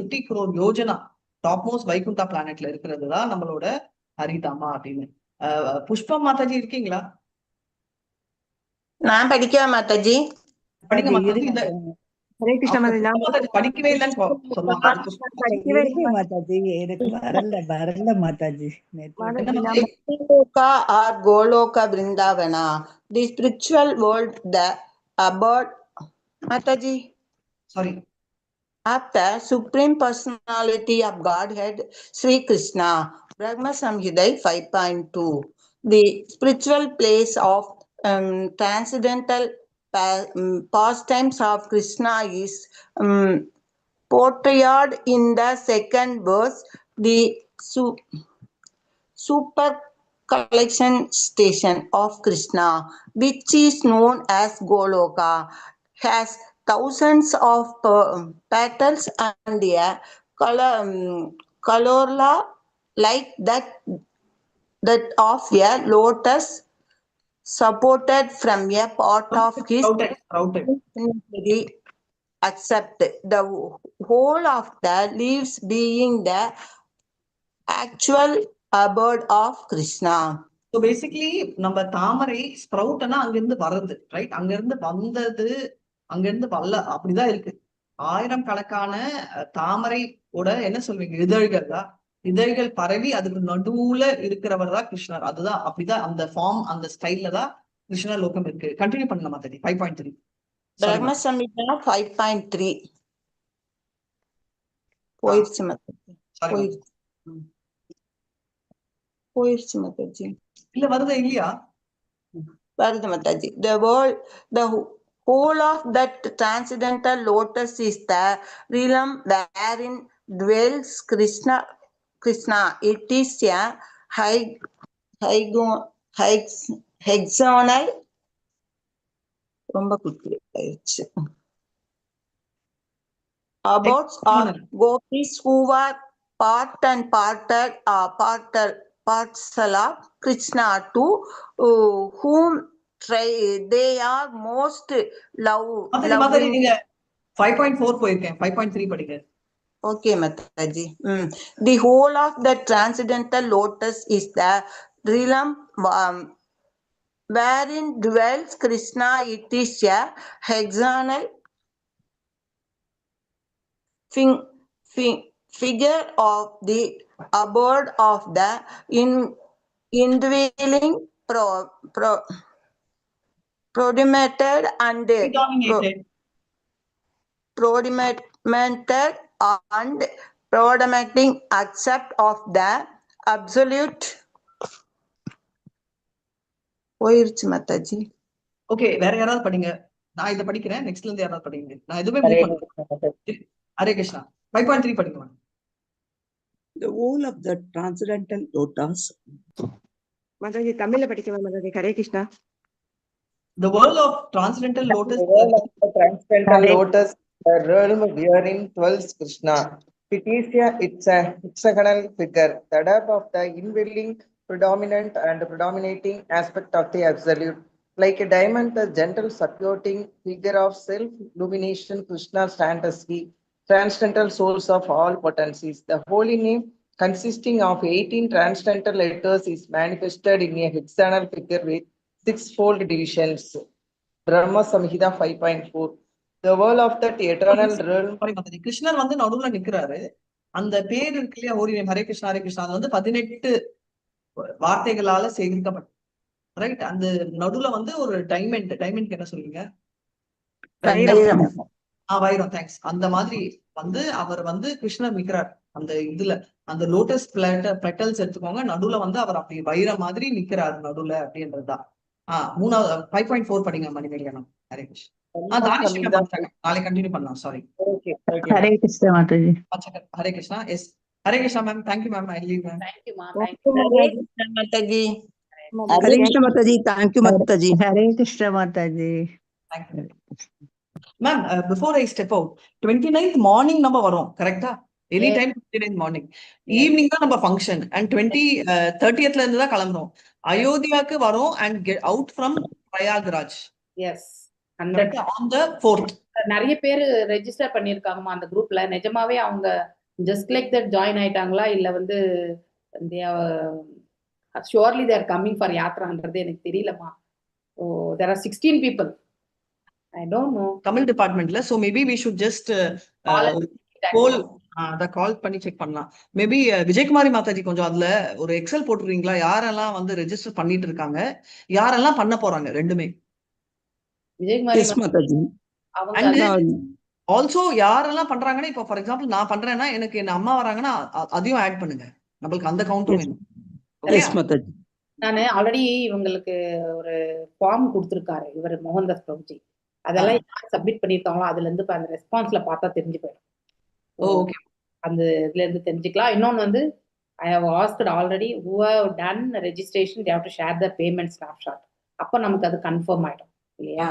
50 crore Yojana top most Vaikuntha பிளானட்ல இருக்கிறது தான் நம்மளோட ஹரிதாமா அப்படின்னு. புஷ்பா மாதாஜி இருக்கீங்களா? நான் படிக்கவா மாதாஜி? படிங்க மாதாஜி. இந்த ஹரே கிருஷ்ண மாதாஜி படிக்கவே இல்லைன்னு சொல்லுவாங்க. அது புஷ்பா மாதாஜி எனக்கு வரல Mataji. or Goloka Vrindavana, the spiritual world, the abode, Mataji. Sorry. Of the Supreme Personality of Godhead, Sri Krishna, Brahma Samhita 5.2. The spiritual place of transcendental pastimes of Krishna is portrayed in the second verse. The super collection station of Krishna, which is known as Goloka, has thousands of petals and a corolla like that of a lotus supported from a part of his except the whole of the leaves being the actual abode of Krishna. So basically நம்ம தாமரை ஸ்ப்ரவுட்னா அங்கிருந்து வருது, right? அங்கிருந்து வந்தது, அங்கிருந்து வரல, அப்படிதான் இருக்கு. 1000 கணக்கான தாமரையோட என்ன சொல்வீங்க, இதழ்கள் தான். இதழ்கள் பரவி அதுக்கு நடுவுல இருக்கிறவர் தான் கிருஷ்ணர். அதுதான் அப்படிதான் அந்த ஃபார்ம், அந்த ஸ்டைல்ல தான் கிருஷ்ண லோகம் இருக்கு. கண்டினியூ பண்ணலாம் மாதாஜி. 5.3 Brahma Samhita 5.3 போயிடுச்சு மாதாஜி. போயிடுச்சு மாதாஜி. இல்ல வருதா இல்லையா? வருது Mataji. The whole of that transcendental lotus is the realm wherein dwells Krishna. It is a hexagonal ரொம்ப குட்டி ஆயிடுச்சு. About all gopis who were part and parcel of Krishna to whom they are most lovely. 5.4 போயிருக்கேன். 5.3 படிக்கிறேன். Okay, Mataji. The whole of the transcendental lotus is the realm wherein dwells Krishna. It is a hexagonal figure of the abode of the indwelling predominated and predominating accept of the absolute. போயிருச்சு Mataji. Okay, வேற யாராவது படிங்க. நான் இத படிக்கிறேன். நெக்ஸ்ட்ல இருந்து யாராவது படிங்க. நான் எதுவுமே மூவ் பண்ணல. ஹரே கிருஷ்ணா. 5.3 படிங்க. The whole of the transcendental lotus. Mataji தமிழ்ல படிக்கவா Mataji? Hare Krishna. The world of transcendental lotus. The world of the transcendental lotus, the realm wherein dwells Krishna. It's a hexagonal figure, the depth of the indwelling, predominant and predominating aspect of the absolute. Like a diamond, the gentle supporting figure of self-illumination, Krishna stands as the transcendental source of all potencies. The holy name, consisting of 18 transcendental letters, is manifested in a hexagonal figure with 6-fold divisions. Brahma Samhita 5.4. The world of that eternal realm. கிருஷ்ணர் வந்து நடுவுல நிக்கிறாரு. அந்த பேர் இருக்கு இல்லையா, hori name, Hare Krishna Hare Krishna, அது வந்து 18 வார்த்தைகளால சேகரிக்கப்பட்ட, ரைட்? அந்த நடுவுல வந்து ஒரு டைமண்ட் என்ன சொல்லுவீங்க? வைரம். தேங்க்ஸ். அந்த மாதிரி வந்து அவர் வந்து கிருஷ்ணர் நிக்கிறார் அந்த இதுல. அந்த லோட்டஸ் பெட்டல்ஸ் எடுத்துக்கோங்க, நடுவுல வந்து அவர் அப்படி வைரம் மாதிரி நிக்கிறார் நடுவுல அப்படின்றதுதான். 5.4 படிங்க மணிமேகலை. ஹரே கிருஷ்ணா. நாளை கண்டினியூ பண்ணலாம். Sorry. Hare Krishna mataji. Hare Krishna. Yes, Hare Krishna ma'am. Thank you ma'am. I leave ma'am. Thank you ma'am. Mataji. Hare Krishna mataji. Thank you mataji. Hare Krishna mataji. Thank you ma'am. Before I step out, 29th morning நம்ம வரோம், கரெக்டா? Any time 29th morning. Evening தான் நம்ம ஃபங்க்ஷன். அண்ட் 30th இருந்து தான் கிளம்புறோம். அயோத்தியாவுக்கு வரோம் and get out from Prayagraj. Yes. 100 on the 4th. நிறைய பேர் ரெஜிஸ்டர் பண்ணிருக்காங்கம்மா அந்த குரூப்ல. நிஜமாவே அவங்க ஜஸ்ட் லைக் தட் ஜாயின் ஆயிட்டாங்களா இல்ல வந்து ஷுவர்லி தேர் கம்மிங் ஃபார் யாத்ரான்றது எனக்கு தெரியலம்மா. Oh there are 16 people. I don't know. Tamil departmentல. So maybe we should just poll அத கால் பண்ணி செக் பண்ணலாம். மேபி விஜயகுமாரி மாதாஜி கொஞ்சம் அதுல ஒரு எக்ஸல் போட்டுறீங்களா? யாரெல்லாம் வந்து ரெஜிஸ்டர் பண்ணிட்டு இருக்காங்க, யாரெல்லாம் பண்ண போறாங்க ரெண்டுமே. Vijayakumari Yes, Mataji. அவங்க And Now, ஆல்சோ யாரெல்லாம் பண்றாங்கன்னா, இப்போ ஃபார் எக்ஸாம்பிள் நான் பண்றேன்னா எனக்கு என்ன அம்மா வராங்கன்னா அதையும் ஆட் பண்ணுங்க. நம்மளுக்கு அந்த கவுண்டும் Yes. வேணும். yes, Mataji. நானு ஆல்ரெடி இவங்களுக்கு ஒரு ஃபார்ம் கொடுத்துருக்காரு இவர் மோகன்தாஸ் பிரபுஜி. அதெல்லாம் யார் சப்மிட் பண்ணிருக்காங்களோ அதுல இருந்து இப்ப அந்த ரெஸ்பான்ஸ்ல பார்த்தா தெரிஞ்சு போயிடும். ஓகே. அந்த இதுல இருந்து தெரிஞ்சுக்கலாம். இன்னொன்னு வந்து I have asked already who have done registration they have to share the payment snapshot. அப்ப நமக்கு அது கன்ஃபார்ம் ஆயிடும் இல்லையா?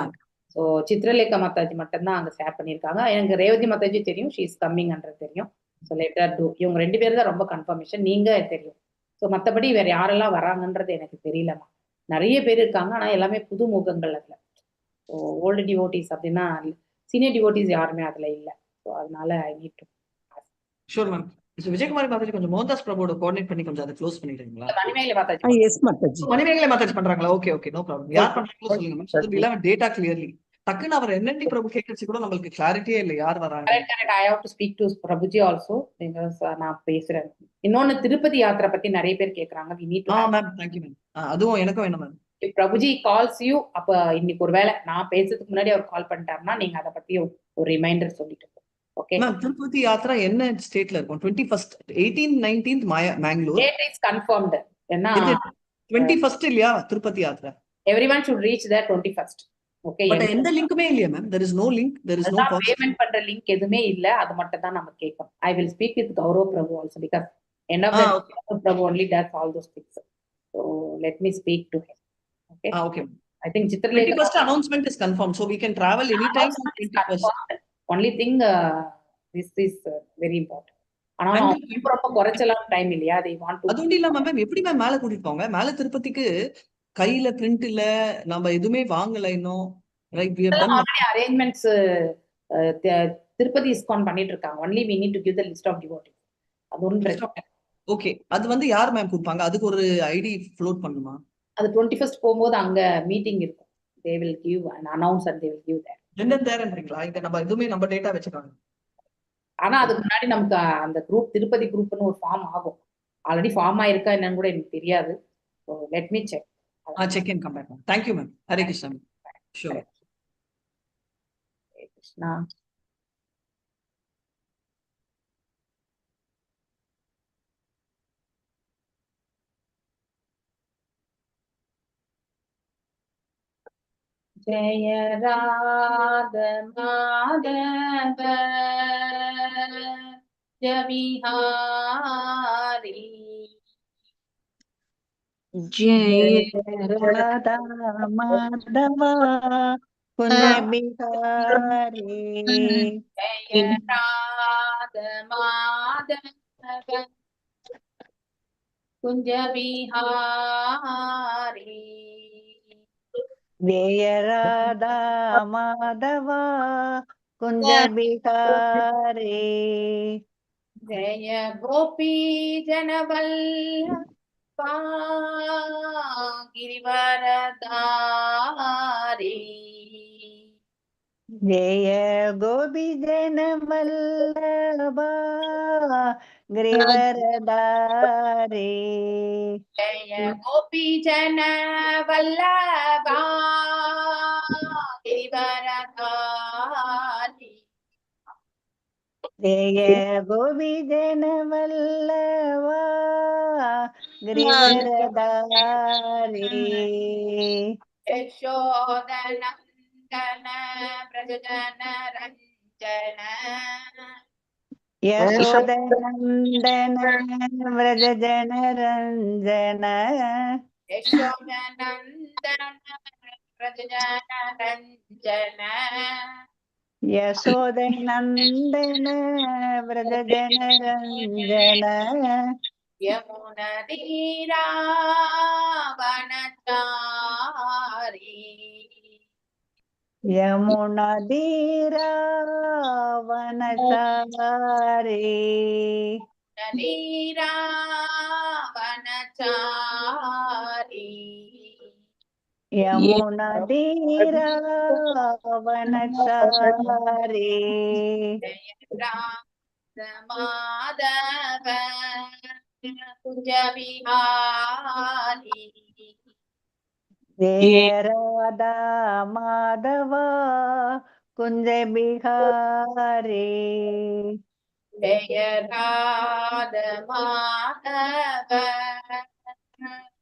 ஸோ சித்ரலேகா மாதாஜி மட்டும்தான் அங்க ஷேர் பண்ணியிருக்காங்க. எனக்கு ரேவதி மாதாஜி தெரியும், ஷீ இஸ் கம்மிங்ன்றது தெரியும். ஸோ லெட்டர் டூ இவங்க 2 பேரும் தான் ரொம்ப கன்ஃபர்மேஷன். நீங்க தெரியும். ஸோ மற்றபடி வேற யாரெல்லாம் வராங்கன்றது எனக்கு தெரியலமா. நிறைய பேர் இருக்காங்க, ஆனா எல்லாமே புது முகங்கள் அதுல. ஸோ ஓல்டு டிவோட்டிஸ் அப்படின்னா சீனியர் டிவோட்டிஸ் யாருமே அதுல இல்லை. ஸோ அதனால I need to sure ma'am. Vijayakumari Mataji கொஞ்சம் மோகன்தாஸ் பிரபுவோட கோஆர்டினேட் பண்ணி கொஞ்சம் அதை க்ளோஸ் பண்ணிடுறீங்களா? Manimekalai Mataji yes, Mataji. மணிமேகலை மாதாஜி பண்றாங்களா? Okay okay, no problem. யார் பண்றாங்களோ சொல்லுங்க ma'am. So that we'll have data clearly. டக்குன்னு அவர் என்என்டி பிரபு கேட்கறச்சு கூட நம்மளுக்கு கிளாரிட்டியே இல்லை யார் வராங்க. Correct. I have to speak to Prabhuji also because நான் பேசுறேன். இன்னொன்னு திருப்பதி யாத்திரை பத்தி நிறைய பேர் கேக்குறாங்க. we need to ma'am thank you ma'am. அதுவும் எனக்கும் வேணும் ma'am. if Prabhuji calls you அப்ப இன்னைக்கு ஒருவேளை நான் பேசுறதுக்கு முன்னாடி அவர் கால் பண்ணிட்டாருன்னா நீங்க அதை பத்தி ஒரு ரிமைண்டர் சொல்லிட்டு ஓகே மேம். திருப்பதி யாத்ரா என்ன ஸ்டேட்ல இருக்கும்? 21st 18th 19th Mangalore. Date is confirmed. ஏன்னா 21st இல்லையா Tirupati Yatra? everyone should reach there 21st. Okay. But எந்த லிங்க்குமே இல்லையா ma'am? there is no link, there is no payment பண்ற லிங்க் எதுவுமே இல்ல. அது மட்டும் தான் நம்ம கேட்போம். I will speak with Gaurav Prabhu also because end of the Gaurav Prabhu only does all those things. So let me speak to him. Okay. Okay. I think Chitralekha 21st announcement is confirmed, so we can travel anytime on 21st. Only thing this is very important. ஆனா ரொம்ப குறைச்சலாம் time இல்லையா? they want to. அது ஒண்ணும் இல்லாம ma'am எப்படி ma'am மேல கூட்டிட்டு போங்க? மேல திருப்பதிக்கு கையில பிரிண்ட் இல்ல, நம்ம எதுவுமே வாங்கல இன்னும். Right, we have done arrangements Tirupati ISKCON பண்ணிட்டு இருக்காங்க. only we need to give the list of devotees. அது ஒன்றும் பிரச்சனை. ஓகே. அது வந்து யார் மேம் கொடுப்பாங்க? அதுக்கு ஒரு ஐடி ஃப்ளோட் பண்ணுமா? அது 21st போகும்போது அங்க மீட்டிங் இருக்கும். they will give an announce and they will give that. என்ன தேரன்றீங்களா? இங்க நம்ம எதுவுமே நம்ம டேட்டா வச்சுக்காங்க. ஆனா அதுக்கு முன்னாடி நமக்கு அந்த குரூப் திருப்பதி குரூப்னு ஒரு ஃபார்ம் ஆகும். ஆல்ரெடி ஃபார்ம் ஆயிருக்கா என்னன்னு கூட எனக்கு தெரியாது. So let me check. Check in come back ma'am. Thank you ma'am. Hare Krishna ma'am. Sure. Krishna. ஜெய Radha Madhava ஜவிஹாரி Jai Radha Madhava Kunja Bihari. ஜெய Radha Madhava குஞ்ச Vihari Jai Radha Madhava Kunja Bihari. ஜெய Gopi ஜனவல்லபா கிரிவரதாரி Jaya Gopi Janavallabha Grivaradari. ஜெய Gopi ஜனவல்லபா கிரிவரதாரி Jaya Gopi Janavallabha Grivaradari. யசோதனந்தன பிரஜன Ranjana Yashodanandana Vrajajana Ranjana. யசோதனந்தன பிரஜன Ranjana Yashodanandana Vrajajana Ranjana. யமுனதீராவனச்சாரி यमुनाधीरा वनचारे नदीरा वनचारी यमुनाधीरा वनचारे जय माधव कुंज विहारी जय राधा माधव कुंज बिहारी जय राधा माधव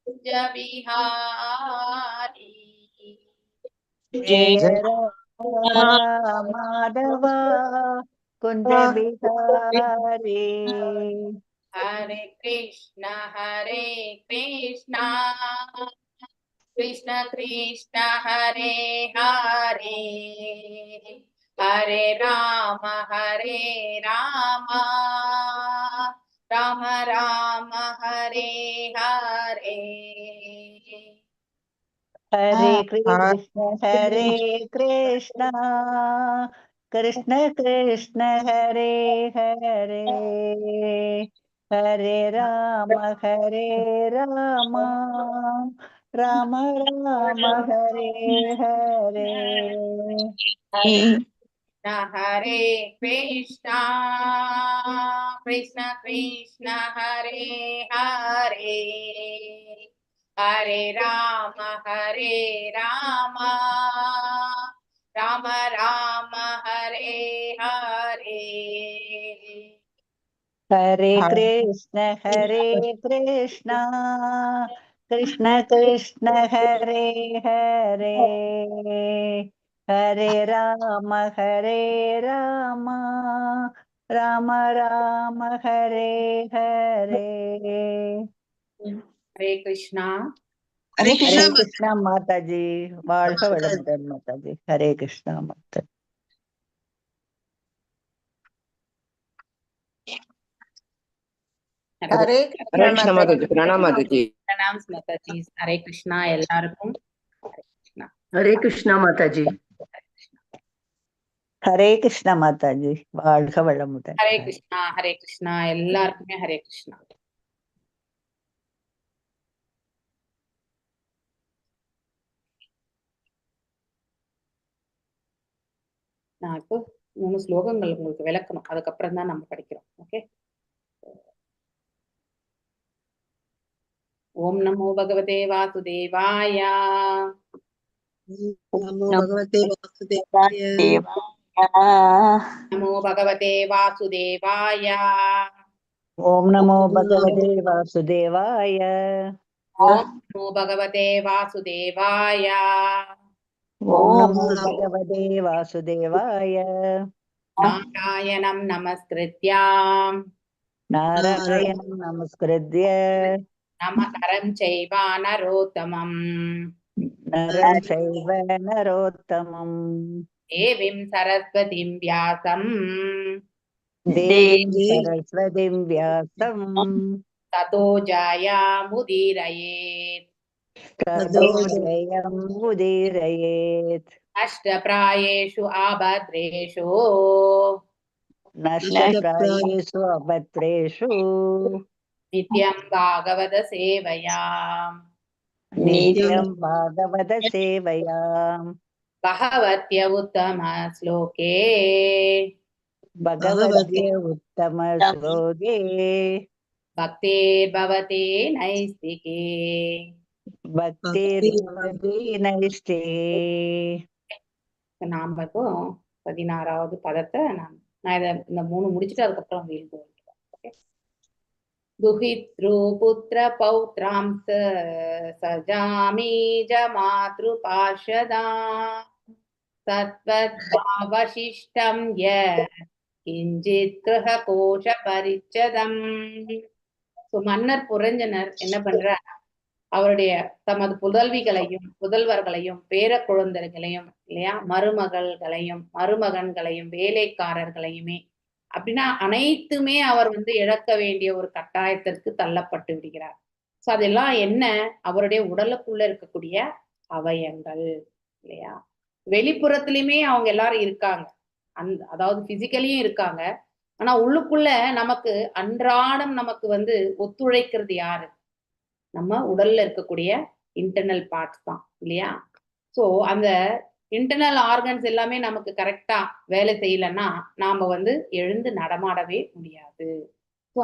कुंज विहारी जय राधा माधव कुंज बिहारी हरे कृष्णा कृष्ण कृष्ण हरे हरे हरे राम राम राम हरे हरे हरे कृष्ण कृष्ण कृष्ण हरे हरे हरे राम राम राम हरे हरे हरे कृष्णा कृष्ण कृष्ण हरे हरे हरे राम राम राम हरे हरे हरे कृष्ण कृष्ण कृष्ण हरे हरे हरे राम राम राम हरे हरे हरे कृष्णा हरे कृष्णा माता जी வாழ்க வளமுடன் माता जी हरे कृष्णा माता हरे हरे कृष्ण माताजी प्रणाम माताजी प्रणाम माताजी हरे कृष्णा எல்லாருக்கும் हरे कृष्णा माताजी हरे कृष्णा माता जी வாழ்க வளமுடன் हरे कृष्णा எல்லாருக்குமே हरे कृष्णा நான் இப்போ 3 ஸ்லோகங்கள் உங்களுக்கு விளக்கணும் அதுக்கப்புறம் தான் நம்ம படிக்கிறோம் ஓகே ஓம் நமோ பகவதே வாசுதேவாய नमो भगवते वासुदेवाय நமோ பகவதே வாசுதேவாய ओम नमो भगवते वासुदेवाय ஓம் நமோ பகவதே வாசுதேவாய ओम नमो भगवते वासुदेवाय நாராயணம் நமஸ்கிருத்யாம் नारायणं नमस्कृत्य நமகரம் செய்வ நரோத்தமம் नरं चैव नरोत्तमं தேவீம் சரஸ்வதிம் வியாசம் देवीं सरस्वतीं व्यासं ततो जयामुदीरयेत् ततो जयमुदीरयेत् अष्टप्रायेषु आभद्रेषु नष्टप्रायेषु अभद्रेषु नित्यं भागवत सेवया नित्यं भागवत सेवया भगवत्य उत्तम श्लोके भगवद्य उत्तम श्लोके भक्तिर्भवते नैस्तिके भक्तिर्भवति नैष्टिके நாம இப்போ 16வது பதத்தை நான் இதை இந்த 3 முடிச்சுட்டு அதுக்கப்புறம் வீழ்ந்து दुहितृ पुत्र पौत्रांस सजामि ज मातृपार्षदा सत्वत्वावशिष्टं य किञ्चित् गृहकोश परिच्छदम् மன்னர் புரஞ்சனர் என்ன பண்றார் அவருடைய தமது புதல்வர்களையும் பேர குழந்தைகளையும் இல்லையா மருமகன்களையும் வேலைக்காரர்களையுமே அப்படின்னா அனைத்துமே அவர் இழக்க வேண்டிய ஒரு கட்டாயத்திற்கு தள்ளப்பட்டு விடுகிறார் சோ அதெல்லாம் என்ன அவருடைய உடலுக்குள்ள இருக்கக்கூடிய அவயங்கள் இல்லையா வெளிப்புறத்திலுமே அவங்க எல்லாரும் இருக்காங்க, அதாவது பிசிக்கலியும் இருக்காங்க. ஆனா உள்ளுக்குள்ள நமக்கு அன்றாடம் நமக்கு வந்து ஒத்துழைக்கிறது யாரு? நம்ம உடல்ல இருக்கக்கூடிய இன்டர்னல் பார்ட்ஸ் தான் இல்லையா? சோ அந்த இன்டர்னல் ஆர்கன்ஸ் எல்லாமே நமக்கு கரெக்டா வேலை செய்யலைன்னா நாம வந்து எழுந்து நடமாடவே முடியாது. ஸோ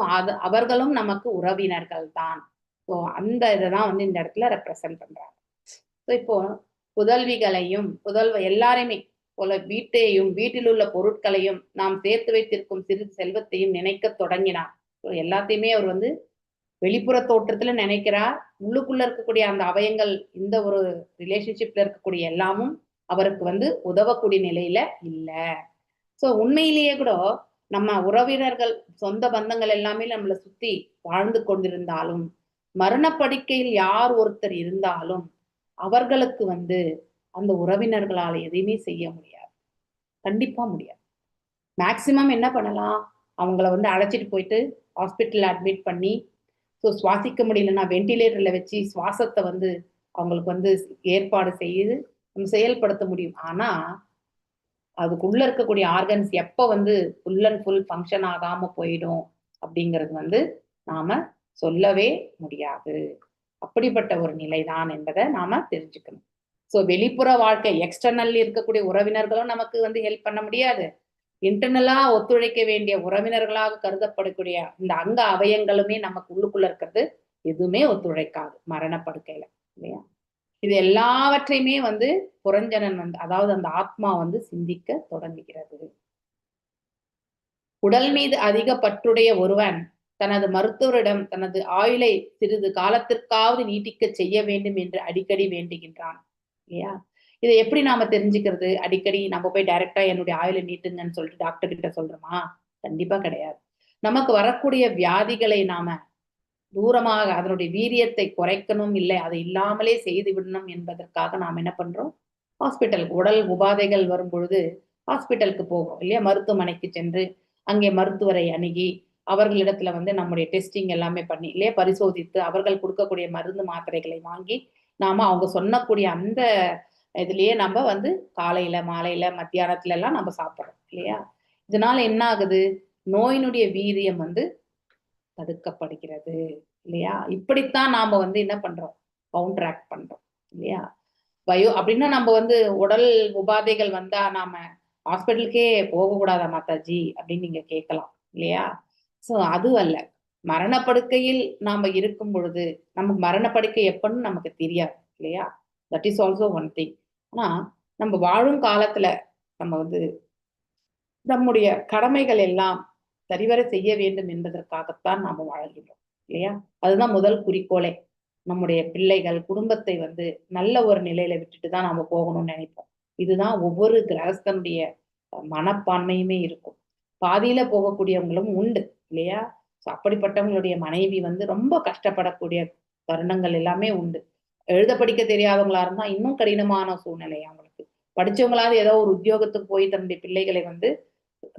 அவர்களும் நமக்கு உறவினர்கள் தான். ஸோ அந்த இதைதான் வந்து இந்த இடத்துல ரெப்ரசன்ட் பண்றாங்க. ஸோ இப்போ புதல்விகளையும் எல்லாரையுமே போல வீட்டையும் வீட்டில் உள்ள பொருட்களையும் நாம் சேர்த்து வைத்திருக்கும் சிறு செல்வத்தையும் நினைக்க தொடங்கினார். எல்லாத்தையுமே அவர் வந்து வெளிப்புற தோற்றத்துல நினைக்கிறார். உள்ளுக்குள்ள இருக்கக்கூடிய அந்த அவயங்கள் இந்த ஒரு ரிலேஷன்ஷிப்ல இருக்கக்கூடிய எல்லாமும் அவருக்கு வந்து உதவக்கூடிய நிலையில இல்ல. சோ உண்மையிலேயே கூட நம்ம உறவினர்கள் சொந்த பந்தங்கள் எல்லாமே நம்மளை சுத்தி வாழ்ந்து கொண்டிருந்தாலும் மரணப்படுக்கையில் யார் ஒருத்தர் இருந்தாலும் அவர்களுக்கு வந்து அந்த உறவினர்களால எதையுமே செய்ய முடியாது, கண்டிப்பா முடியாது. மேக்சிமம் என்ன பண்ணலாம், அவங்கள வந்து அழைச்சிட்டு போயிட்டு ஹாஸ்பிட்டல் அட்மிட் பண்ணி சுவாசிக்க முடியலன்னா வென்டிலேட்டர்ல வச்சு சுவாசத்தை வந்து அவங்களுக்கு வந்து ஏற்பாடு செய்து நம்ம செயல்படுத்த முடியும். ஆனா அதுக்குள்ள இருக்கக்கூடிய ஆர்கன்ஸ் எப்ப வந்து ஃபுல் அண்ட் ஃபுல் ஃபங்க்ஷன் ஆகாம போயிடும் அப்படிங்கிறது வந்து நாம சொல்லவே முடியாது. அப்படிப்பட்ட ஒரு நிலைதான் என்பதை நாம தெரிஞ்சுக்கணும். சோ வெளிப்புற வாழ்க்கை எக்ஸ்டர்னல் இருக்கக்கூடிய உறவினர்களும் நமக்கு வந்து ஹெல்ப் பண்ண முடியாது. இன்டர்னலா ஒத்துழைக்க வேண்டிய உறவினர்களாக கருதப்படக்கூடிய இந்த அங்க அவயங்களுமே நமக்கு உள்ளுக்குள்ள இருக்கிறது எதுவுமே ஒத்துழைக்காது மரணப்படுக்கையில இல்லையா? இது எல்லாவற்றையுமே வந்து புரஞ்சனன் வந்து அதாவது அந்த ஆத்மா வந்து சிந்திக்க தொடங்குகிறது. உடல் மீது அதிக பற்றுடைய ஒருவன் தனது மருத்துவரிடம் தனது ஆயுளை சிறிது காலத்திற்காவது நீட்டிக்க செய்ய வேண்டும் என்று அடிக்கடி வேண்டுகின்றான் இல்லையா? இதை எப்படி நாம தெரிஞ்சுக்கிறது? அடிக்கடி நம்ம போய் டைரக்டா என்னுடைய ஆயுளை நீட்டுங்கன்னு சொல்லிட்டு டாக்டர் கிட்ட சொல்றோமா? கண்டிப்பா கிடையாது. நமக்கு வரக்கூடிய வியாதிகளை நாம தூரமாக அதனுடைய வீரியத்தை குறைக்கணும், இல்லை அதை இல்லாமலே செய்து விடணும் என்பதற்காக நாம் என்ன பண்றோம், ஹாஸ்பிட்டலுக்கு உடல் உபாதைகள் வரும் பொழுது ஹாஸ்பிட்டலுக்கு போகும் இல்லையா? மருத்துவமனைக்கு சென்று அங்கே மருத்துவரை அணுகி அவர்களிடத்துல வந்து நம்முடைய டெஸ்டிங் எல்லாமே பண்ணி இல்லையா பரிசோதித்து அவர்கள் கொடுக்கக்கூடிய மருந்து மாத்திரைகளை வாங்கி நாம அவங்க சொன்னக்கூடிய அந்த இதுலயே நம்ம வந்து காலையில மாலையில மத்தியானத்துல எல்லாம் நம்ம சாப்பிடுறோம் இல்லையா? இதனால என்ன ஆகுது, நோயினுடைய வீரியம் வந்து தடுக்கப்படுகிறது இல்லையா? இப்படித்தான் நாம வந்து என்ன பண்றோம், கவுண்டராக்ட் பண்றோம் இல்லையா? அப்படின்னா நம்ம வந்து உடல் உபாதைகள் வந்தா நாம ஹாஸ்பிட்டலுக்கே போகக்கூடாதா மாதாஜி அப்படின்னு நீங்க கேட்கலாம் இல்லையா? சோ அது அல்ல. மரணப்படுக்கையில் நாம இருக்கும் பொழுது நமக்கு மரணப்படுக்கை எப்பன்னு நமக்கு தெரியாது இல்லையா? That is also one thing. ஆனா நம்ம வாழும் காலத்துல நம்ம வந்து நம்முடைய கடமைகள் எல்லாம் சரிவர செய்ய வேண்டும் என்பதற்காகத்தான் நாம வாழ்கின்றோம் இல்லையா? அதுதான் முதல் குறிக்கோளே. நம்முடைய பிள்ளைகள் குடும்பத்தை வந்து நல்ல ஒரு நிலையில விட்டுட்டு தான் நாம போகணும்னு நினைப்போம். இதுதான் ஒவ்வொரு கிரகஸ்தனுடைய மனப்பான்மையுமே இருக்கும். பாதியில போகக்கூடியவங்களும் உண்டு இல்லையா? அப்படிப்பட்டவங்களுடைய மனைவி வந்து ரொம்ப கஷ்டப்படக்கூடிய தருணங்கள் எல்லாமே உண்டு. எழுத படிக்க தெரியாதவங்களா இருந்தா இன்னும் கடினமான சூழ்நிலை அவங்களுக்கு. படிச்சவங்களாவது ஏதோ ஒரு உத்தியோகத்துக்கு போய் தன்னுடைய பிள்ளைகளை வந்து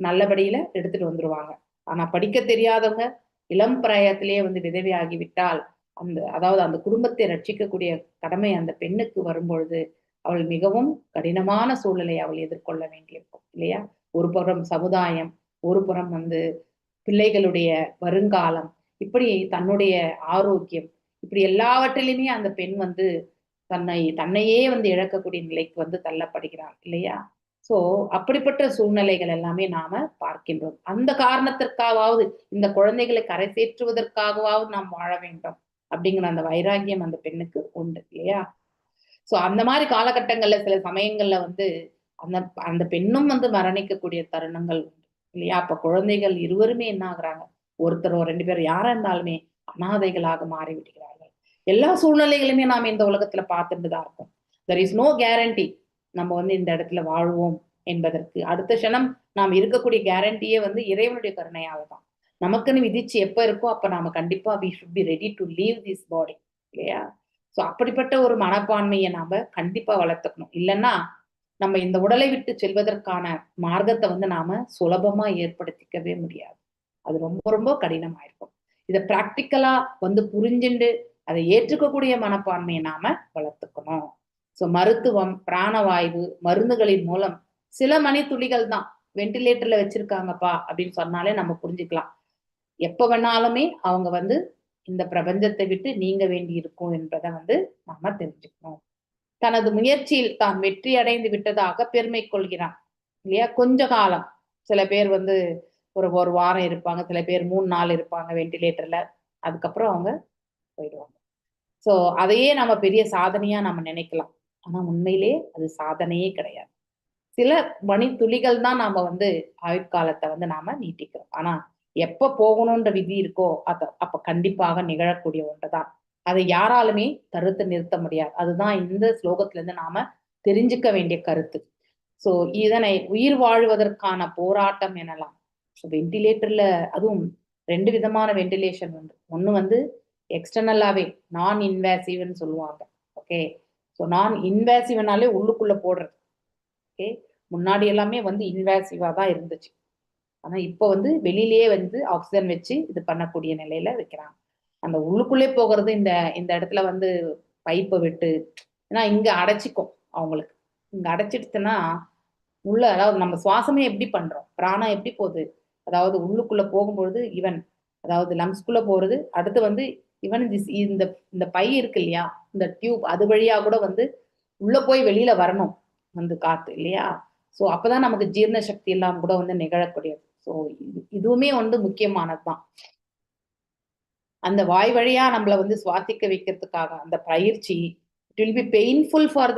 நல்லபடியில எடுத்துட்டு வந்துருவாங்க. ஆனா படிக்க தெரியாதவங்க இளம் பிராயத்திலேயே வந்து விதவை ஆகிவிட்டால் அதாவது அந்த குடும்பத்தை ரட்சிக்கக்கூடிய கடமை அந்த பெண்ணுக்கு வரும்பொழுது அவள் மிகவும் கடினமான சூழ்நிலை அவள் எதிர்கொள்ள வேண்டியிருக்கும் இல்லையா? ஒரு புறம் சமுதாயம், ஒரு புறம் வந்து பிள்ளைகளுடைய வருங்காலம், இப்படி தன்னுடைய ஆரோக்கியம், இப்படி எல்லாவற்றிலுமே அந்த பெண் வந்து தன்னையே வந்து இழக்கக்கூடிய நிலைக்கு வந்து தள்ளப்படுகிறாள் இல்லையா? சோ அப்படிப்பட்ட சூழ்நிலைகள் எல்லாமே நாம பார்க்கின்றோம். அந்த காரணத்திற்காவது இந்த குழந்தைகளை கரை சேர்ற்றுவதற்காகவாவது நாம் வாழ வேண்டும் அப்படிங்கிற அந்த வைராகியம் அந்த பெண்ணுக்கு உண்டு இல்லையா? சோ அந்த மாதிரி காலகட்டங்கள்ல சில சமயங்கள்ல வந்து அந்த அந்த பெண்ணும் வந்து மரணிக்கக்கூடிய தருணங்கள் உண்டு இல்லையா? அப்ப குழந்தைகள் இருவருமே என்ன ஆகுறாங்க, ஒருத்தரோ ரெண்டு பேரும் யாரா இருந்தாலுமே அனாதைகளாக மாறி விடுகிறார்கள். எல்லா சூழ்நிலைகளுமே நாம இந்த உலகத்துல பார்த்துட்டு தான் இருக்கோம். தெர் இஸ் நோ கேரண்டி நம்ம வந்து இந்த இடத்துல வாழ்வோம் என்பதற்கு. அடுத்த க்ஷணம் நாம் இருக்கக்கூடிய கேரண்டியே வந்து இறைவனுடைய கருணையால தான். நமக்குன்னு விதிச்சு எப்ப இருக்கோ அப்ப நாம கண்டிப்பா we should be ready to leave this body இல்லையா? சோ அப்படிப்பட்ட ஒரு மனப்பான்மையை நாம கண்டிப்பா வளர்த்துக்கணும். இல்லைன்னா நம்ம இந்த உடலை விட்டு செல்வதற்கான மார்க்கத்தை வந்து நாம சுலபமா ஏற்படுத்திக்கவே முடியாது. அது ரொம்ப ரொம்ப கடினமா இருக்கும். இதை பிராக்டிக்கலா வந்து புரிஞ்சுண்டு அதை ஏற்றுக்கக்கூடிய மனப்பான்மையை நாம வளர்த்துக்கணும். ஸோ மருத்துவம், பிராணவாயு, மருந்துகளின் மூலம் சில மணித்துளிகள் தான் வெண்டிலேட்டர்ல வச்சிருக்காங்கப்பா அப்படின்னு சொன்னாலே நம்ம புரிஞ்சுக்கலாம். எப்ப வேணாலுமே அவங்க வந்து இந்த பிரபஞ்சத்தை விட்டு நீங்க வேண்டி இருக்கும் என்பதை வந்து நாம தெரிஞ்சுக்கணும். தனது முயற்சியில் தான் வெற்றி அடைந்து விட்டதாக பெருமை கொள்கிறான் இல்லையா? கொஞ்ச காலம் சில பேர் வந்து ஒரு வாரம் இருப்பாங்க, சில பேர் 3 நாள் இருப்பாங்க வெண்டிலேட்டர்ல, அதுக்கப்புறம் அவங்க போயிடுவாங்க. ஸோ அதையே நம்ம பெரிய சாதனையா நம்ம நினைக்கலாம். ஆனா உண்மையிலே அது சாதனையே கிடையாது. சில மணித்துளிகள் தான் நாம வந்து ஆயுட்காலத்தை வந்து நாம நீட்டிக்கிறோம். ஆனா எப்ப போகணும்ன்ற விதி இருக்கோ அப்ப கண்டிப்பாக நிகழக்கூடிய ஒன்றுதான். அதை யாராலுமே தடுத்து நிறுத்த முடியாது. அதுதான் இந்த ஸ்லோகத்துல இருந்து நாம தெரிஞ்சுக்க வேண்டிய கருத்து. சோ இதனை உயிர் வாழ்வதற்கான போராட்டம் எனலாம். ஸோ வெண்டிலேட்டர்ல அதுவும் 2 விதமான வெண்டிலேஷன் உண்டு. ஒண்ணு வந்து எக்ஸ்டர்னலாவே நான் இன்வேசிவ்னு சொல்லுவாங்க. ஓகே, ஸோ நான் இன்வேசிவ்னாலே உள்ளுக்குள்ள போடுறது. ஓகே, முன்னாடி எல்லாமே வந்து இன்வேசிவா தான் இருந்துச்சு. ஆனா இப்போ வந்து வெளியிலேயே வந்து ஆக்சிஜன் வச்சு இது பண்ணக்கூடிய நிலையில வைக்கிறாங்க. அந்த உள்ளுக்குள்ளே போகிறது இந்த இந்த இடத்துல வந்து பைப்பை விட்டு, ஏன்னா இங்க அடைச்சிக்கும் அவங்களுக்கு. இங்க அடைச்சிடுச்சுன்னா உள்ள, அதாவது நம்ம சுவாசமே எப்படி பண்றோம், பிராணம் எப்படி போகுது, அதாவது உள்ளுக்குள்ள போகும்பொழுது அதாவது லங்ஸ்குள்ள போறது, அடுத்து வந்து இந்த இந்த பை இருக்கு இல்லையா, இந்த டியூப், அது வழியா கூட வந்து உள்ள போய் வெளியில வரணும் வந்து காத்து இல்லையா. ஸோ அப்பதான் நமக்கு ஜீரண சக்தி எல்லாம் கூட வந்து நிகழக்கூடியது. ஸோ இதுவுமே வந்து முக்கியமானதுதான். அந்த வாய் வழியா நம்மள வந்து சுவாசிக்க வைக்கிறதுக்காக அந்த பயிற்சி, it will be painful for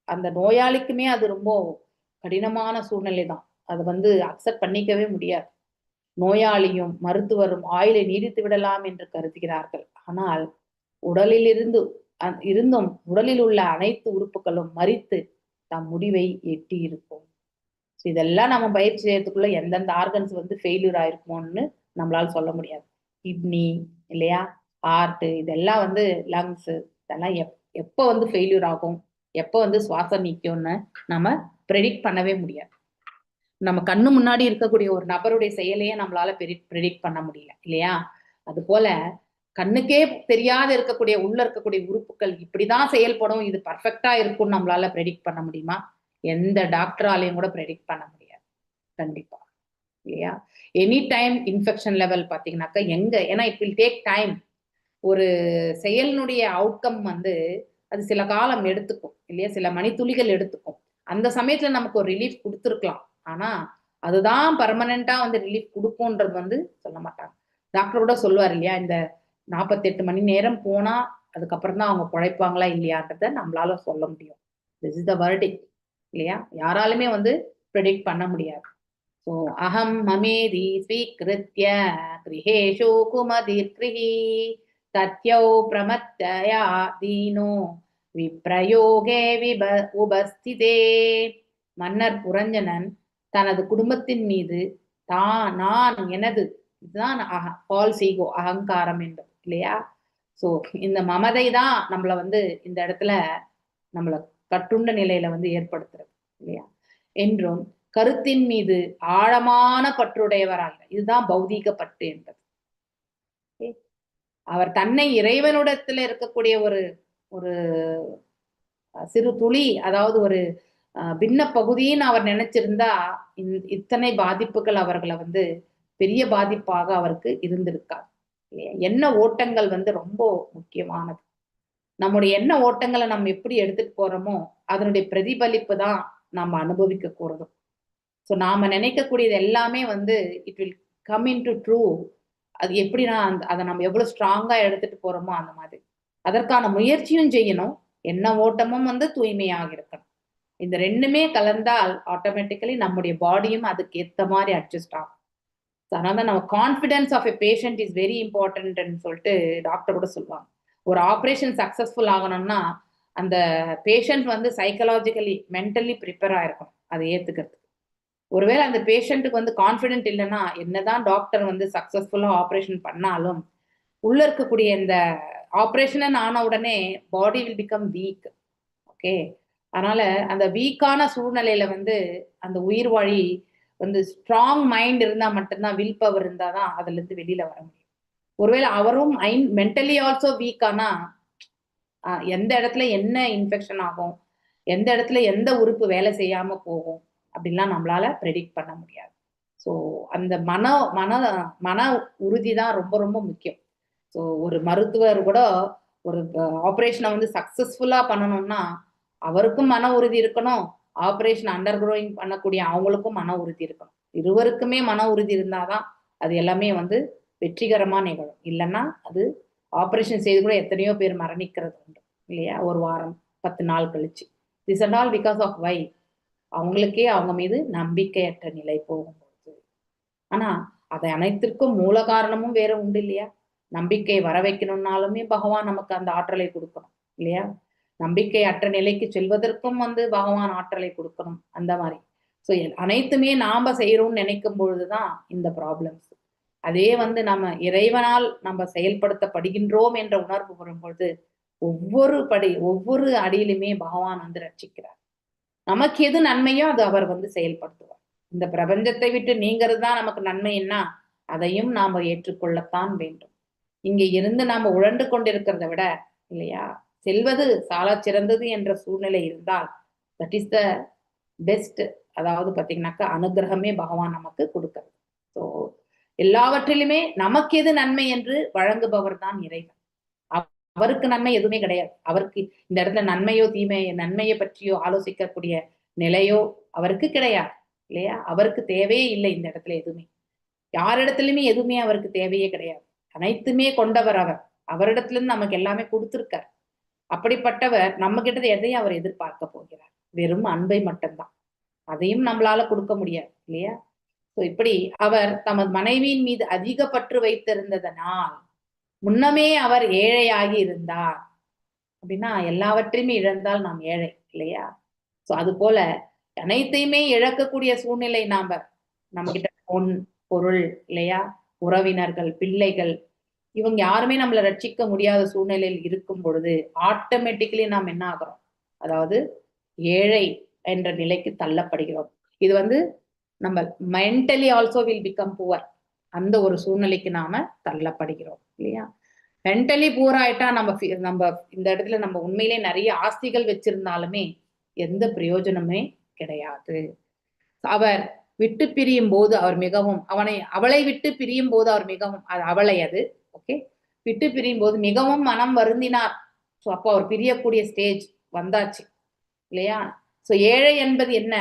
அந்த நோயாளிக்குமே அது ரொம்ப கடினமான சூழ்நிலை தான். அது வந்து அக்செப்ட் பண்ணிக்கவே முடியாது. நோயாளியும் மருத்துவரும் ஆயுளை நீடித்து விடலாம் என்று கருதுகிறார்கள். ஆனால் உடலிலிருந்து இருந்தும் உடலில் உள்ள அனைத்து உறுப்புகளும் மரித்து தம் முடிவை எட்டி இருக்கும். இதெல்லாம் நம்ம பயிற்சி செய்யறதுக்குள்ள எந்தெந்த ஆர்கன்ஸ் வந்து ஃபெயிலியர் ஆயிருக்குமோன்னு நம்மளால சொல்ல முடியாது. கிட்னி இல்லையா, ஹார்ட், இதெல்லாம் வந்து லங்ஸ், இதெல்லாம் எப்போ வந்து ஃபெயிலியர் ஆகும், எப்போ வந்து சுவாசம் நிற்கும்னு நம்ம ப்ரெடிக்ட் பண்ணவே முடியாது. நம்ம கண்ணு முன்னாடி இருக்கக்கூடிய ஒரு நபருடைய செயலையே நம்மளால ப்ரெடிக்ட் பண்ண முடியல இல்லையா. அது போல கண்ணுக்கே தெரியாத இருக்கக்கூடிய உள்ள இருக்கக்கூடிய உறுப்புகள் இப்படிதான் செயல்படும், இது பர்ஃபெக்டா இருக்கும்னு நம்மளால ப்ரெடிக்ட் பண்ண முடியுமா? எந்த டாக்டராலையும் கூட ப்ரெடிக்ட் பண்ண முடியாது கண்டிப்பா இல்லையா. எனி டைம் இன்ஃபெக்ஷன் லெவல் பாத்தீங்கன்னாக்கா ஏன்னா இட் வில் டேக் டைம். ஒரு செயலினுடைய அவுட்கம் வந்து அது சில காலம் எடுத்துக்கும் இல்லையா, சில மணித்துளிகள் எடுத்துக்கும். அந்த சமயத்துல நமக்கு ஒரு ரிலீஃப் கொடுத்துருக்கலாம். ஆனா அதுதான் பர்மனண்டா வந்து ரிலீஃப் கொடுக்கும்ன்றது வந்து சொல்ல மாட்டாங்க. டாக்டர் கூட சொல்லுவார் இல்லையா, இந்த 48 மணி நேரம் போனா அதுக்கப்புறம் தான் அவங்க பிழைப்பாங்களா இல்லையான்றத நம்மளால சொல்ல முடியும். திஸ் இஸ் த வேர்டிக் இல்லையா, யாராலுமே வந்து ப்ரெடிக்ட் பண்ண முடியாது. ஸோ அகம் மமேதி ஸ்வீகிருத்ய கிரகேஷு குமதிர்கிருஹி தத்யௌ பிரமத்தயா தீனோ விப்ரயோகே உபஸ்திதே. மன்னர் புரஞ்சனன் தனது குடும்பத்தின் மீது நான் எனது, இதுதான் ஃபால்ஸ் ஈகோ, அகங்காரம் என்பது இல்லையா. ஸோ இந்த மமதை தான் நம்மள வந்து இந்த இடத்துல நம்மள கட்டுண்ட நிலையில வந்து ஏற்படுத்துறது இல்லையா. என்றும் கருத்தின் மீது ஆழமான பற்றுடையவராக, இதுதான் பௌதீக பற்று என்பது. அவர் தன்னை இறைவனிடத்துல இருக்கக்கூடிய ஒரு ஒரு சிறு துளி, அதாவது ஒரு பின்ன பகுதின்னு அவர் நினைச்சிருந்தா இத்தனை பாதிப்புகள் அவர்களை வந்து பெரிய பாதிப்பாக அவருக்கு இருந்திருக்காது. எண்ண ஓட்டங்கள் வந்து ரொம்ப முக்கியமானது. நம்முடைய எண்ண ஓட்டங்களை நம்ம எப்படி எடுத்துட்டு போறோமோ அதனுடைய பிரதிபலிப்பு தான் நம்ம அனுபவிக்க கூறதும். ஸோ நாம நினைக்கக்கூடியது எல்லாமே வந்து it will come in to true. அது எப்படின்னா அதை நம்ம எவ்வளவு ஸ்ட்ராங்கா எடுத்துட்டு போறோமோ அந்த மாதிரி அதற்கான முயற்சியும் செய்யணும். எண்ண ஓட்டமும் வந்து தூய்மையாக இருக்கணும். இந்த ரெண்டுமே கலந்தால் ஆட்டோமேட்டிக்கலி நம்முடைய பாடியும் அதுக்கு ஏற்ற மாதிரி அட்ஜஸ்ட் ஆகும். அதனால நம்ம confidence of a patient is very இம்பார்ட்டன்ட்னு சொல்லிட்டு டாக்டர் கூட சொல்லுவாங்க. ஒரு ஆப்ரேஷன் சக்சஸ்ஃபுல் ஆகணும்னா அந்த பேஷண்ட் வந்து சைக்கலாஜிக்கலி மென்டலி ப்ரிப்பேர் ஆயிருக்கும் அதை ஏத்துக்கிறதுக்கு. ஒருவேளை அந்த பேஷண்ட்டுக்கு வந்து கான்ஃபிடென்ட் இல்லைன்னா என்னதான் டாக்டர் வந்து சக்சஸ்ஃபுல்லா ஆப்ரேஷன் பண்ணாலும் உள்ள இருக்கக்கூடிய இந்த ஆப்ரேஷன் ஆன உடனே பாடி வில் பிகம் வீக். ஓகே, அதனால அந்த வீக்கான சூழ்நிலையில வந்து அந்த உயிர் வழி வந்து ஸ்ட்ராங் மைண்ட் இருந்தா மட்டும்தான், வில் பவர் இருந்தாதான் அதுல இருந்து வெளியில வர முடியும். ஒருவேளை அவரும் மென்டலி ஆல்சோ வீக்கானா எந்த இடத்துல என்ன இன்ஃபெக்ஷன் ஆகும், எந்த இடத்துல எந்த உறுப்பு வேலை செய்யாம போகும் அப்படின்லாம் நம்மளால ப்ரெடிக்ட் பண்ண முடியாது. ஸோ அந்த மன மன மன உறுதி தான் ரொம்ப ரொம்ப முக்கியம். ஸோ ஒரு மருத்துவர் கூட ஒரு ஆப்ரேஷனை வந்து சக்சஸ்ஃபுல்லா பண்ணணும்னா அவருக்கும் மன உறுதி இருக்கணும், ஆப்ரேஷன் அண்டர் கோயிங் பண்ணக்கூடிய அவங்களுக்கும் மன உறுதி இருக்கணும். இருவருக்குமே மன உறுதி இருந்தாதான் அது எல்லாமே வந்து வெற்றிகரமா நிகழும். இல்லைன்னா அது ஆப்ரேஷன் செய்து கூட எத்தனையோ பேர் மரணிக்கிறது உண்டு இல்லையா, ஒரு வாரம் 10 நாள் கழிச்சு. This and all because of why, அவங்களுக்கே அவங்க மீது நம்பிக்கையற்ற நிலை போகும்போது. ஆனா அதை அனைத்திற்கும் மூல காரணமும் வேற உண்டு இல்லையா. நம்பிக்கை வர வைக்கணும்னாலுமே பகவான் நமக்கு அந்த ஆற்றலை கொடுக்கணும் இல்லையா. நம்பிக்கை அற்ற நிலைக்கு செல்வதற்கும் வந்து பகவான் ஆற்றலை கொடுக்கணும். அந்த மாதிரி ஸோ அனைத்துமே நாம செய்யறோம்னு நினைக்கும் பொழுதுதான் இந்த ப்ராப்ளம்ஸ். அதே வந்து நம்ம இறைவனால் நம்ம செயல்படுத்தப்படுகின்றோம் என்ற உணர்வு வரும்பொழுது ஒவ்வொரு அடியிலுமே பகவான் வந்து ரட்சிக்கிறார். நமக்கு எது நன்மையோ அது அவர் வந்து செயல்படுத்துவார். இந்த பிரபஞ்சத்தை விட்டு நீங்கிறது தான் நமக்கு நன்மைன்னா அதையும் நாம ஏற்றுக்கொள்ளத்தான் வேண்டும். இங்க இருந்து நாம உழண்டு கொண்டிருக்கிறத விட இல்லையா, செல்வது சால சிறந்தது என்ற சூழ்நிலை இருந்தால் தட் இஸ் த பெஸ்ட். அதாவது பாத்தீங்கன்னாக்கா அனுகிரகமே பகவான் நமக்கு கொடுக்கிறது. ஸோ எல்லாவற்றிலுமே நமக்கு எது நன்மை என்று வழங்குபவர் தான் இறைவன். அவருக்கு நன்மை எதுவுமே கிடையாது. அவருக்கு இந்த இடத்துல நன்மையோ நன்மையை பற்றியோ ஆலோசிக்கக்கூடிய நிலையோ அவருக்கு கிடையாது இல்லையா. அவருக்கு தேவையே இல்லை இந்த இடத்துல எதுவுமே, யாரிடத்துலயுமே எதுவுமே அவருக்கு தேவையே கிடையாது. அனைத்துமே கொண்டவர் அவர். அவரிடத்துல இருந்து நமக்கு எல்லாமே கொடுத்திருக்கார். அப்படிப்பட்டவர் நம்ம கிட்ட எதையும் அவர் எதிர்பார்க்க போகிறார், வெறும் அன்பை மட்டும்தான். அதையும் நம்மளால கொடுக்க முடியாது இல்லையா. ஸோ இப்படி அவர் தமது மனைவியின் மீது அதிக பற்று வைத்திருந்ததனால் முன்னமே அவர் ஏழையாகி இருந்தார் அப்படின்னா எல்லாவற்றையுமே இழந்தால் நாம் ஏழை இல்லையா. ஸோ அது போல அனைத்தையுமே இழக்கக்கூடிய சூழ்நிலை நம்ம கிட்ட பொன் பொருள் இல்லையா, உறவினர்கள், பிள்ளைகள், இவங்க யாருமே நம்மளை ரட்சிக்க முடியாத சூழ்நிலையில் இருக்கும் பொழுது ஆட்டோமேட்டிக்கலி நாம் என்ன ஆகிறோம், அதாவது ஏழை என்ற நிலைக்கு தள்ளப்படுகிறோம். இது வந்து நம்ம mentally also will become poor, அந்த ஒரு சூழ்நிலைக்கு நாம தள்ளப்படுகிறோம் இல்லையா. மென்டலி புவர் ஆயிட்டா நம்ம இந்த இடத்துல நம்ம உண்மையிலே நிறைய ஆஸ்திகள் வச்சிருந்தாலுமே எந்த பிரயோஜனமே கிடையாது. அவர் விட்டு பிரியும் போது அவர் மிகவும் அவளை விட்டு பிரியும் போது அவர் மிகவும் அது ஓகே, விட்டு பிரியும் போது மிகவும் மனம் வருந்தினார். ஸோ அப்போ அவர் பிரியக்கூடிய ஸ்டேஜ் வந்தாச்சு இல்லையா. ஸோ ஏழை என்பது என்ன,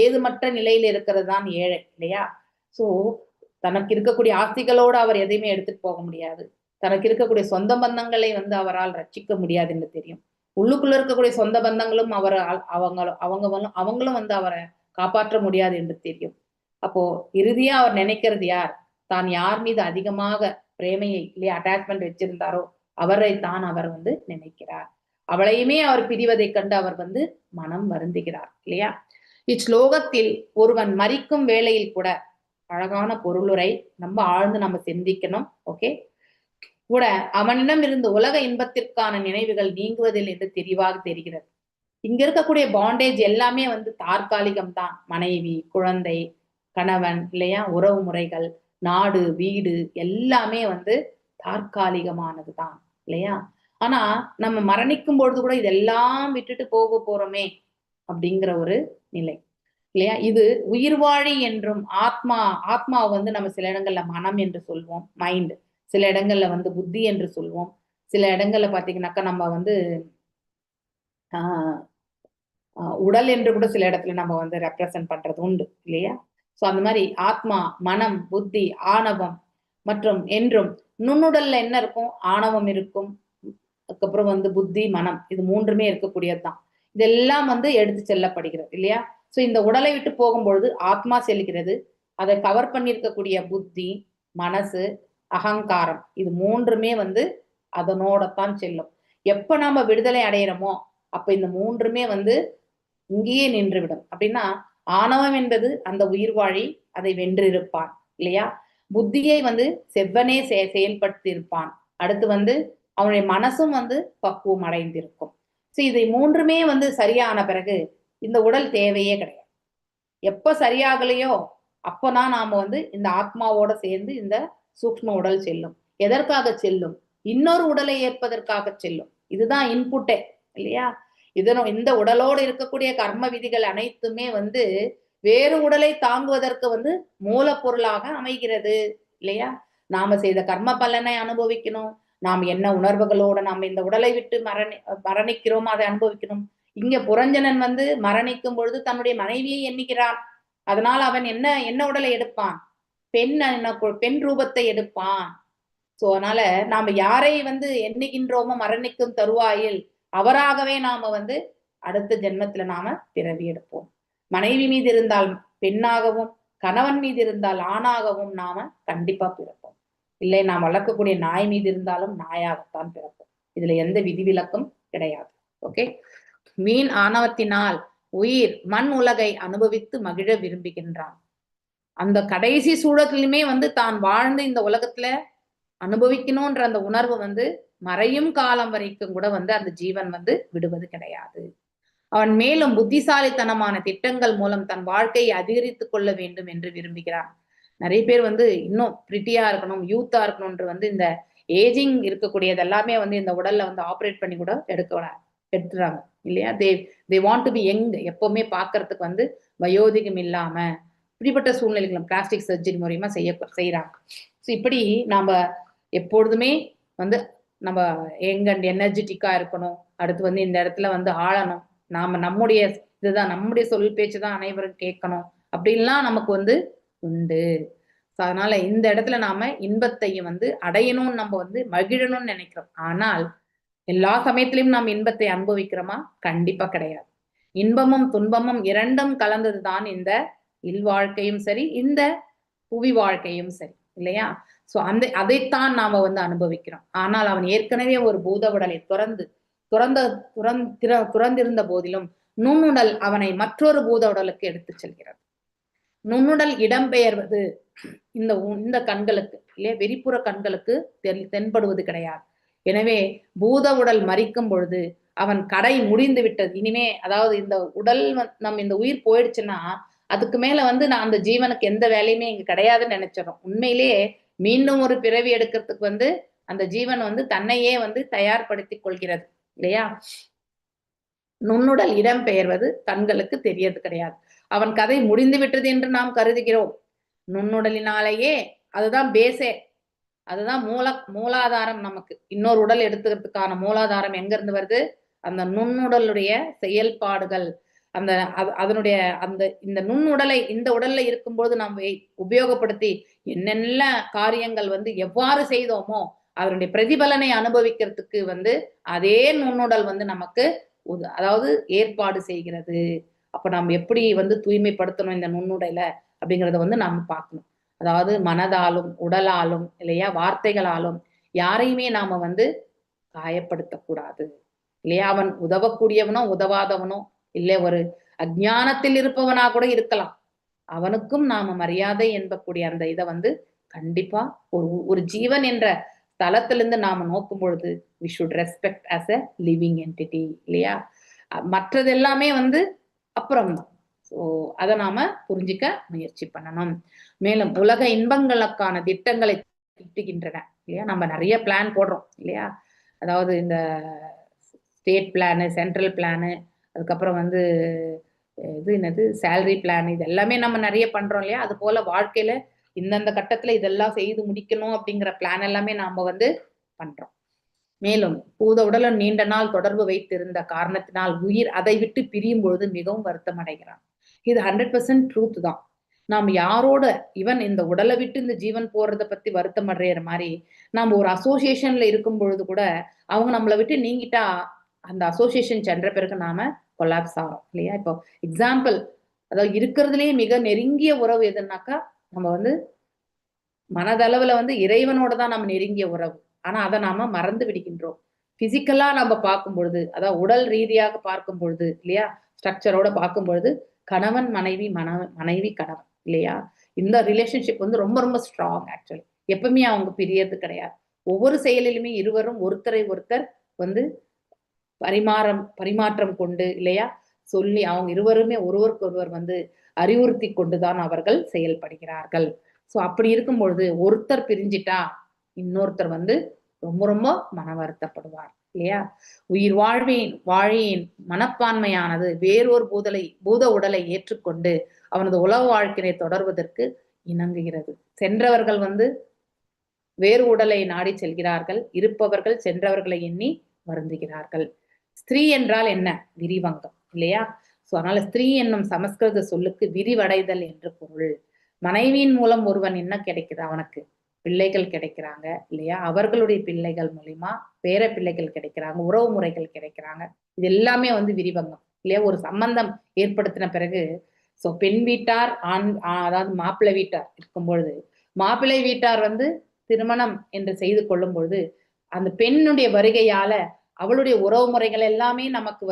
ஏதுமற்ற நிலையில இருக்கிறது தான் ஏழை இல்லையா. ஸோ தனக்கு இருக்கக்கூடிய ஆஸ்திகளோடு அவர் எதையுமே எடுத்துட்டு போக முடியாது, தனக்கு இருக்கக்கூடிய சொந்த பந்தங்களை வந்து அவரால் ரட்சிக்க முடியாது என்று தெரியும். உள்ளுக்குள்ள இருக்கக்கூடிய சொந்த பந்தங்களும் அவங்களும் வந்து அவரை காப்பாற்ற முடியாது என்று தெரியும். அப்போ இறுதியா அவர் நினைக்கிறது யார், தான் யார் மீது அதிகமாக பிரேமையை இல்லையா அட்டாச்மெண்ட் வச்சிருந்தாரோ அவரை தான் அவர் வந்து நினைக்கிறார். அவளையுமே அவர் பிரிவதை கண்டு அவர் வந்து மனம் வருந்துகிறார் இல்லையா. இச்லோகத்தில் ஒருவன் மரிக்கும் வேளையில் கூட அழகான பொருளுரை நம்ம ஆழ்ந்து நம்ம சிந்திக்கணும். ஓகே, கூட அவனிடம் இருந்து உலக இன்பத்திற்கான நினைவுகள் நீங்குவதில் என்று தெளிவாக தெரிகிறது. இங்க இருக்கக்கூடிய பாண்டேஜ் எல்லாமே வந்து தற்காலிகம் தான். மனைவி, குழந்தை, கணவன் இல்லையா, உறவு முறைகள், நாடு, வீடு எல்லாமே வந்து தற்காலிகமானது தான் இல்லையா. ஆனா நம்ம மரணிக்கும் பொழுது கூட இதெல்லாம் விட்டுட்டு போக போறோமே அப்படிங்கிற ஒரு நிலை இல்லையா. இது உயிர்வாழி என்றும் ஆத்மா வந்து நம்ம சில இடங்கள்ல மனம் என்று சொல்வோம், மைண்ட், சில இடங்கள்ல வந்து புத்தி என்று சொல்வோம், சில இடங்கள்ல பாத்தீங்கன்னாக்கா நம்ம வந்து உடல் என்று கூட சில இடத்துல நம்ம வந்து ரெப்ரசன்ட் பண்றது உண்டு இல்லையா. ஸோ அந்த மாதிரி ஆத்மா, மனம், புத்தி, ஆணவம் மற்றும் என்றும் நுண்ணுடல்ல என்ன இருக்கும், ஆணவம் இருக்கும், அதுக்கப்புறம் வந்து புத்தி, மனம், இது மூன்றுமே இருக்கக்கூடியதுதான். இதெல்லாம் வந்து எடுத்து செல்லப்படுகிறது இல்லையா. ஸோ இந்த உடலை விட்டு போகும்பொழுது ஆத்மா செல்கிறது, அதை கவர் பண்ணியிருக்கக்கூடிய புத்தி, மனசு, அகங்காரம், இது மூன்றுமே வந்து அதனோடத்தான் செல்லும். எப்ப நாம விடுதலை அடையிறோமோ அப்ப இந்த மூன்றுமே வந்து இங்கேயே நின்றுவிடும். அப்படின்னா ஆணவம் என்பது அந்த உயிர்வாழி, அதை வென்றிருப்பான் இல்லையா. புத்தியை வந்து செவ்வனே செயல்படுத்தி இருப்பான். அடுத்து வந்து அவனுடைய மனசும் வந்து பக்குவம் அடைந்திருக்கும். ஸோ இதை மூன்றுமே வந்து சரியான பிறகு இந்த உடல் தேவையே கிடையாது. எப்ப சரியாகலையோ அப்பதான் நாம வந்து இந்த ஆத்மாவோட சேர்ந்து இந்த சூக்ஷ்ம உடல் செல்லும். எதற்காக செல்லும், இன்னொரு உடலை ஏற்பதற்காக செல்லும். இதுதான் இன்புட்டே இல்லையா? இந்த உடலோடு இருக்கக்கூடிய கர்ம விதிகள் அனைத்துமே வந்து வேறு உடலை தாங்குவதற்கு வந்து மூலப்பொருளாக அமைகிறது இல்லையா? நாம செய்த கர்ம பலனை அனுபவிக்கணும். நாம் என்ன உணர்வுகளோட நாம இந்த உடலை விட்டு மரணிக்கிறோமோ அதை அனுபவிக்கணும். இங்க புரஞ்சனன் வந்து மரணிக்கும் பொழுது தன்னுடைய மனைவியை எண்ணுகிறான். அதனால அவன் என்ன உடலை எடுப்பான்? பெண் ரூபத்தை எடுப்பான். சோ அதனால நாம யாரை வந்து எண்ணுகின்றோமோ மரணிக்கும் தருவாயில் அவராகவே நாம வந்து அடுத்த ஜென்மத்துல நாம பிறவி எடுப்போம். மனைவி மீது இருந்தால் பெண்ணாகவும், கணவன் மீது இருந்தால் ஆணாகவும் நாம கண்டிப்பா பிறப்போம். இல்லை நாம் வளர்க்கக்கூடிய நாய் மீது இருந்தாலும் நாயாகத்தான் பிறப்போம். இதுல எந்த விதிவிலக்கும் கிடையாது. ஓகே. மீன் ஆணவத்தினால் உயிர் மண் உலகை அனுபவித்து மகிழ விரும்புகின்றான். அந்த கடைசி சூழலிலுமே வந்து தான் வாழ்ந்து இந்த உலகத்துல அனுபவிக்கணும்ன்ற அந்த உணர்வு வந்து மறையும் காலம் வரைக்கும் கூட வந்து அந்த ஜீவன் வந்து விடுவது கிடையாது. அவன் மேலும் புத்திசாலித்தனமான திட்டங்கள் மூலம் தன் வாழ்க்கையை அதிகரித்துக் கொள்ள வேண்டும் என்று விரும்புகிறான். நிறைய பேர் வந்து இன்னும் பிரிட்டியா இருக்கணும், யூத்தா இருக்கணும்ன்ற வந்து இந்த ஏஜிங் இருக்கக்கூடியது எல்லாமே வந்து இந்த உடல்ல வந்து ஆப்ரேட் பண்ணி கூட எடுத்துறாங்க இல்லையா? They want to be young. எப்பவுமே பாக்குறதுக்கு வந்து வயோதிகம் இல்லாம இப்படிப்பட்ட சூழ்நிலைகளும் பிளாஸ்டிக் சர்ஜரி மூலியமா செய்யறாங்க. ஸோ இப்படி நாம எப்பொழுதுமே வந்து நம்ம யங் அண்ட் எனர்ஜெட்டிக்கா இருக்கணும். அடுத்து வந்து இந்த இடத்துல வந்து ஆளணும். நாம நம்முடைய சொல் பேச்சுதான் அனைவரும் கேட்கணும் அப்படின்லாம் நமக்கு வந்து உண்டு. அதனால இந்த இடத்துல நாம இன்பத்தையும் வந்து அடையணும்னு நம்ம வந்து மகிழணும்னு நினைக்கிறோம். ஆனால் எல்லா சமயத்திலையும் நாம் இன்பத்தை அனுபவிக்கிறோமா? கண்டிப்பா கிடையாது. இன்பமும் துன்பமும் இரண்டும் கலந்ததுதான் இந்த இல்வாழ்க்கையும் சரி, இந்த புவி வாழ்க்கையும் சரி இல்லையா? சோ அதைத்தான் நாம வந்து அனுபவிக்கிறோம். ஆனால் அவன் ஏற்கனவே ஒரு பூத உடலை துறந்திருந்த போதிலும் நுண்ணுடல் அவனை மற்றொரு பூத உடலுக்கு எடுத்து செல்கிறது. நுண்ணுடல் இடம்பெயர்வது இந்த கண்களுக்கு இல்லையா, வெளிப்புற கண்களுக்கு தென்படுவது கிடையாது. எனவே பூத உடல் மரிக்கும் பொழுது அவன் கடை முடிந்து விட்டது. இனிமே அதாவது இந்த உடல் இந்த உயிர் போயிடுச்சுன்னா அதுக்கு மேல வந்து நான் அந்த ஜீவனுக்கு எந்த வேலையுமே இங்க கிடையாதுன்னு நினைச்சிடறோம். உண்மையிலேயே மீண்டும் ஒரு பிறவி எடுக்கிறதுக்கு வந்து அந்த ஜீவன் வந்து தன்னையே வந்து தயார்படுத்தி கொள்கிறது இல்லையா? நுண்ணுடல் இடம் பெயர்வது கண்களுக்கு தெரியறது கிடையாது. அவன் கதை முடிந்து விட்டது என்று நாம் கருதுகிறோம். நுண்ணுடலினாலேயே அதுதான் பேசே, அதுதான் மூலாதாரம். நமக்கு இன்னொரு உடல் எடுத்துக்கிறதுக்கான மூலாதாரம் எங்க இருந்து வருது? அந்த நுண்ணுடலுடைய செயல்பாடுகள். அதனுடைய இந்த நுண்ணுடலை இந்த உடல்ல இருக்கும்போது நாம் உபயோகப்படுத்தி என்னென்ன காரியங்கள் வந்து எவ்வாறு செய்தோமோ அதனுடைய பிரதிபலனை அனுபவிக்கிறதுக்கு வந்து அதே நுண்ணுடல் வந்து நமக்கு அதாவது ஏற்பாடு செய்கிறது. அப்ப நம்ம எப்படி வந்து தூய்மைப்படுத்தணும் இந்த நுண்ணுடல அப்படிங்கறத வந்து நாம பார்க்கணும். அதாவது மனதாலும் உடலாலும் இல்லையா, வார்த்தைகளாலும் யாரையுமே நாம வந்து காயப்படுத்தக்கூடாது இல்லையா? அவன் உதவக்கூடியவனோ உதவாதவனோ இல்லை, ஒரு அஜ்ஞானத்தில் இருப்பவனா கூட இருக்கலாம். அவனுக்கும் நாம மரியாதை என்பக்கூடிய அந்த இதை வந்து கண்டிப்பா ஒரு ஜீவன் என்ற தளத்திலிருந்து நாம நோக்கும் பொழுது we should respect as a living entity இல்லையா? மற்றது எல்லாமே வந்து அப்புறம்தான். ஸோ அதை நாம புரிஞ்சுக்க முயற்சி பண்ணணும். மேலும் உலக இன்பங்களுக்கான திட்டங்களை திட்டுகின்றன இல்லையா? நம்ம நிறைய பிளான் போடுறோம் இல்லையா? அதாவது இந்த ஸ்டேட் பிளானு, சென்ட்ரல் பிளானு, அதுக்கப்புறம் வந்து சேலரி பிளான், இது எல்லாமே நம்ம நிறைய பண்றோம் இல்லையா? அது போல வாழ்க்கையில இந்தந்த கட்டத்துல இதெல்லாம் செய்து முடிக்கணும் அப்படிங்கிற பிளான் எல்லாமே நாம வந்து பண்றோம். மேலும் பூத உடலுடன் நீண்ட நாள் தொடர்பு வைத்திருந்த காரணத்தினால் உயிர் அதை விட்டு பிரியும் பொழுது மிகவும் வருத்தம் அடைகிறான். இது 100% ட்ரூத் தான். நாம் யாரோட ஈவன் இந்த உடலை விட்டு இந்த ஜீவன் போறதை பத்தி வருத்தம் அடைகிற மாதிரி நாம ஒரு அசோசியேஷன்ல இருக்கும் பொழுது கூட அவங்க நம்மளை விட்டு நீங்கிட்டா அந்த அசோசியேஷன் சென்ற பிறகு நாம கொலாப்ஸ் ஆகிறோம் இல்லையா? இப்போ எக்ஸாம்பிள், அதாவது இருக்கிறதுலயே மிக நெருங்கிய உறவு எதுனாக்கா நம்ம வந்து மனதளவுல வந்து இறைவனோட தான் நம்ம நெருங்கிய உறவு. ஆனா அதை நாம மறந்து விடுகின்றோம். பிசிக்கலா நம்ம பார்க்கும் பொழுது, அதாவது உடல் ரீதியாக பார்க்கும் பொழுது இல்லையா, ஸ்ட்ரக்சரோட பார்க்கும் பொழுது கணவன் மனைவி, மனைவி கணவன் இல்லையா, இந்த ரிலேஷன்ஷிப் வந்து ரொம்ப ரொம்ப ஸ்ட்ராங். ஆக்சுவலி எப்பவுமே அவங்க பிரியறது கிடையாது. ஒவ்வொரு செயலிலுமே இருவரும் ஒருத்தரை ஒருத்தர் வந்து பரிமாற்றம் கொண்டு இல்லையா சொல்லி அவங்க இருவருமே ஒருவருக்கு ஒருவர் வந்து அறிவுறுத்தி கொண்டுதான் அவர்கள் செயல்படுகிறார்கள். சோ அப்படி இருக்கும் பொழுது ஒருத்தர் பிரிஞ்சிட்டா இன்னொருத்தர் வந்து ரொம்ப ரொம்ப மன வருத்தப்படுவார் இல்லையா? உயிர் வாழியின் மனப்பான்மையானது வேறொரு பூத உடலை ஏற்றுக்கொண்டு அவனது உலக வாழ்க்கையை தொடர்வதற்கு இணங்குகிறது. சென்றவர்கள் வேறு உடலை நாடி செல்கிறார்கள், இருப்பவர்கள் சென்றவர்களை எண்ணி வருந்துகிறார்கள். ஸ்திரீ என்றால் என்ன? விரிவங்கம் இல்லையா? சோ அதனால ஸ்திரீ என்னும் சமஸ்கிருத சொல்லுக்கு விரிவடைதல் என்று பொருள். மனைவியின் மூலம் ஒருவன் என்ன கிடைக்குது? அவனுக்கு பிள்ளைகள் கிடைக்கிறாங்க இல்லையா? அவர்களுடைய பிள்ளைகள் மூலியமா பேர பிள்ளைகள் கிடைக்கிறாங்க, உறவு முறைகள் கிடைக்கிறாங்க. இது எல்லாமே விரிவங்கம் இல்லையா? ஒரு சம்பந்தம் ஏற்படுத்தின பிறகு சோ பெண் வீட்டார் அதாவது மாப்பிள்ளை வீட்டார் இருக்கும் பொழுது, மாப்பிள்ளை வீட்டார் திருமணம் என்று செய்து கொள்ளும் பொழுது அந்த பெண்ணுடைய வருகையால அவளுடைய உறவு முறைகள் எல்லாமே நமக்கு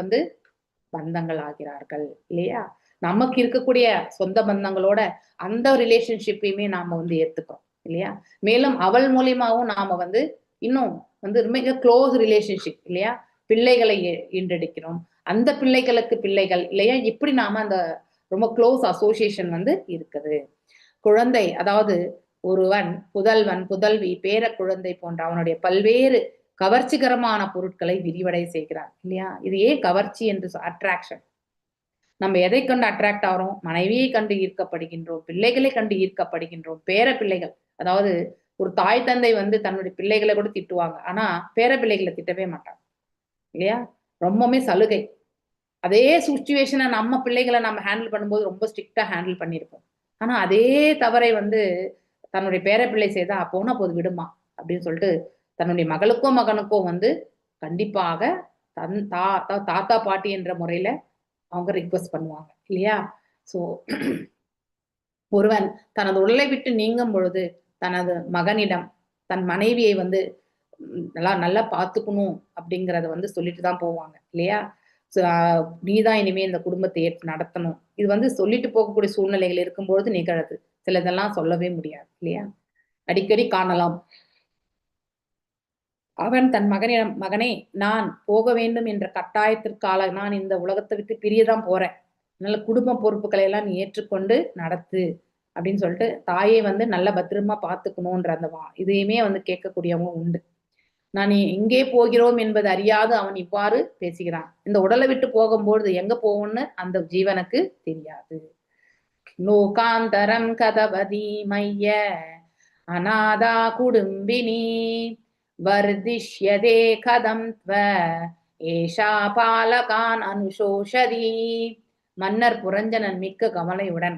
பந்தங்கள் ஆகிறார்கள் இல்லையா? நமக்கு இருக்கக்கூடிய சொந்த பந்தங்களோட அந்த ரிலேஷன்ஷிப்பையுமே நாம ஏத்துக்கிறோம் இல்லையா? மேலும் அவள் மூலியமாவும் நாம இன்னும் மிக க்ளோஸ் ரிலேஷன்ஷிப் இல்லையா? பிள்ளைகளை ஈன்றெடுக்கிறோம், அந்த பிள்ளைகளுக்கு பிள்ளைகள் இல்லையா? இப்படி நாம அந்த ரொம்ப க்ளோஸ் அசோசியேஷன் இருக்குது. குழந்தை அதாவது ஒருவன் புதல்வன் புதல்வி பேர குழந்தை போன்ற அவனுடைய பல்வேறு கவர்ச்சிகரமான பொருட்களை விரிவடை செய்கிறான் இல்லையா? இது ஏன் கவர்ச்சி என்று அட்ராக்ஷன். நம்ம எதை கண்டு அட்ராக்ட் ஆகிறோம்? மனைவியை கண்டு ஈர்க்கப்படுகின்றோம், பிள்ளைகளை கண்டு ஈர்க்கப்படுகின்றோம், பேர பிள்ளைகள். அதாவது ஒரு தாய் தந்தை தன்னுடைய பிள்ளைகளை கூட திட்டுவாங்க, ஆனா பேர பிள்ளைகளை திட்டவே மாட்டாங்க இல்லையா? ரொம்பவுமே சலுகை. அதே சுச்சுவேஷனை நம்ம பிள்ளைகளை நம்ம ஹேண்டில் பண்ணும்போது ரொம்ப ஸ்ட்ரிக்டா ஹேண்டில் பண்ணியிருப்போம். ஆனா அதே தவறை தன்னுடைய பேர பிள்ளை செய்தா போனா போது விடுமா அப்படின்னு சொல்லிட்டு தன்னுடைய மகளுக்கோ மகனுக்கோ கண்டிப்பாக தாத்தா பாட்டி என்ற முறையில அவங்க ரிக்வெஸ்ட் பண்ணுவாங்க இல்லையா? சோ ஒருவன் தனது உடலை விட்டு நீங்கும் பொழுது தனது மகனிடம் தன் மனைவியை நல்லா பார்த்துக்கணும் அப்படிங்கறத சொல்லிட்டு தான் போவாங்க இல்லையா? நீதான் இனிமே இந்த குடும்பத்தை ஏற்று நடத்தணும். இது சொல்லிட்டு போகக்கூடிய சூழ்நிலைகள் இருக்கும்பொழுது நிகழது. சிலதெல்லாம் சொல்லவே முடியாது இல்லையா? அடிக்கடி காணலாம். அவன் தன் மகனிடம், மகனே நான் போக வேண்டும் என்ற கட்டாயத்திற்காக நான் இந்த உலகத்தை விட்டு பிரியதான் போறேன், அதனால குடும்ப பொறுப்புகளை எல்லாம் நீ ஏற்றுக்கொண்டு நடத்து அப்படின்னு சொல்லிட்டு தாயை நல்ல பத்திரமா பார்த்துக்கணும்ன்ற அந்த இதையுமே கேட்கக்கூடியவங்க உண்டு. நான் எங்கே போகிறோம் என்பது அறியாது அவன் இவ்வாறு பேசுகிறான். இந்த உடலை விட்டு போகும்போது எங்க போவோம்னு அந்த ஜீவனுக்கு தெரியாது. லோகாந்தரம் கதவதி மைய அநாதா குடும்பினி வர்திஷ்யதே கதம் த்வ ஏஷா பாலகான் அனுஷோஷதி. மன்னர் புரஞ்சனன் மிக்க கவலையுடன்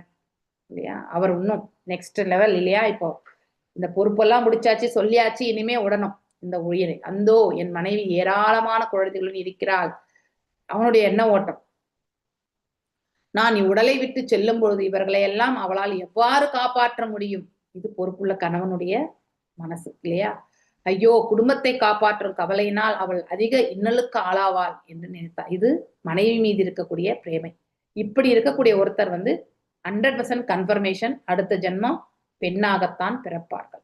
இல்லையா? அவர் இன்னும் நெக்ஸ்ட் லெவல் இல்லையா? இப்போ இந்த பொறுப்பெல்லாம் முடிச்சாச்சு, சொல்லியாச்சு, இனிமே உடனும் இந்த உயிரை அந்தோ என் மனைவி ஏராளமான குழந்தைகளுடன் இருக்கிறாள். அவனுடைய எண்ண ஓட்டம், நான் உடலை விட்டு செல்லும் பொழுது இவர்களை எல்லாம் அவளால் எவ்வாறு காப்பாற்ற முடியும்? இது பொறுப்புள்ள கணவனுடைய மனசு இல்லையா? ஐயோ, குடும்பத்தை காப்பாற்றும் கவலையினால் அவள் அதிக இன்னலுக்கு ஆளாவாள் என்று நினைத்தார். இது மனைவி மீது இருக்கக்கூடிய பிரேமை. இப்படி இருக்கக்கூடிய ஒருத்தர் 100% கன்ஃபர்மேஷன், அடுத்த ஜென்மம் பெண்ணாகத்தான் பிறப்பார்கள்.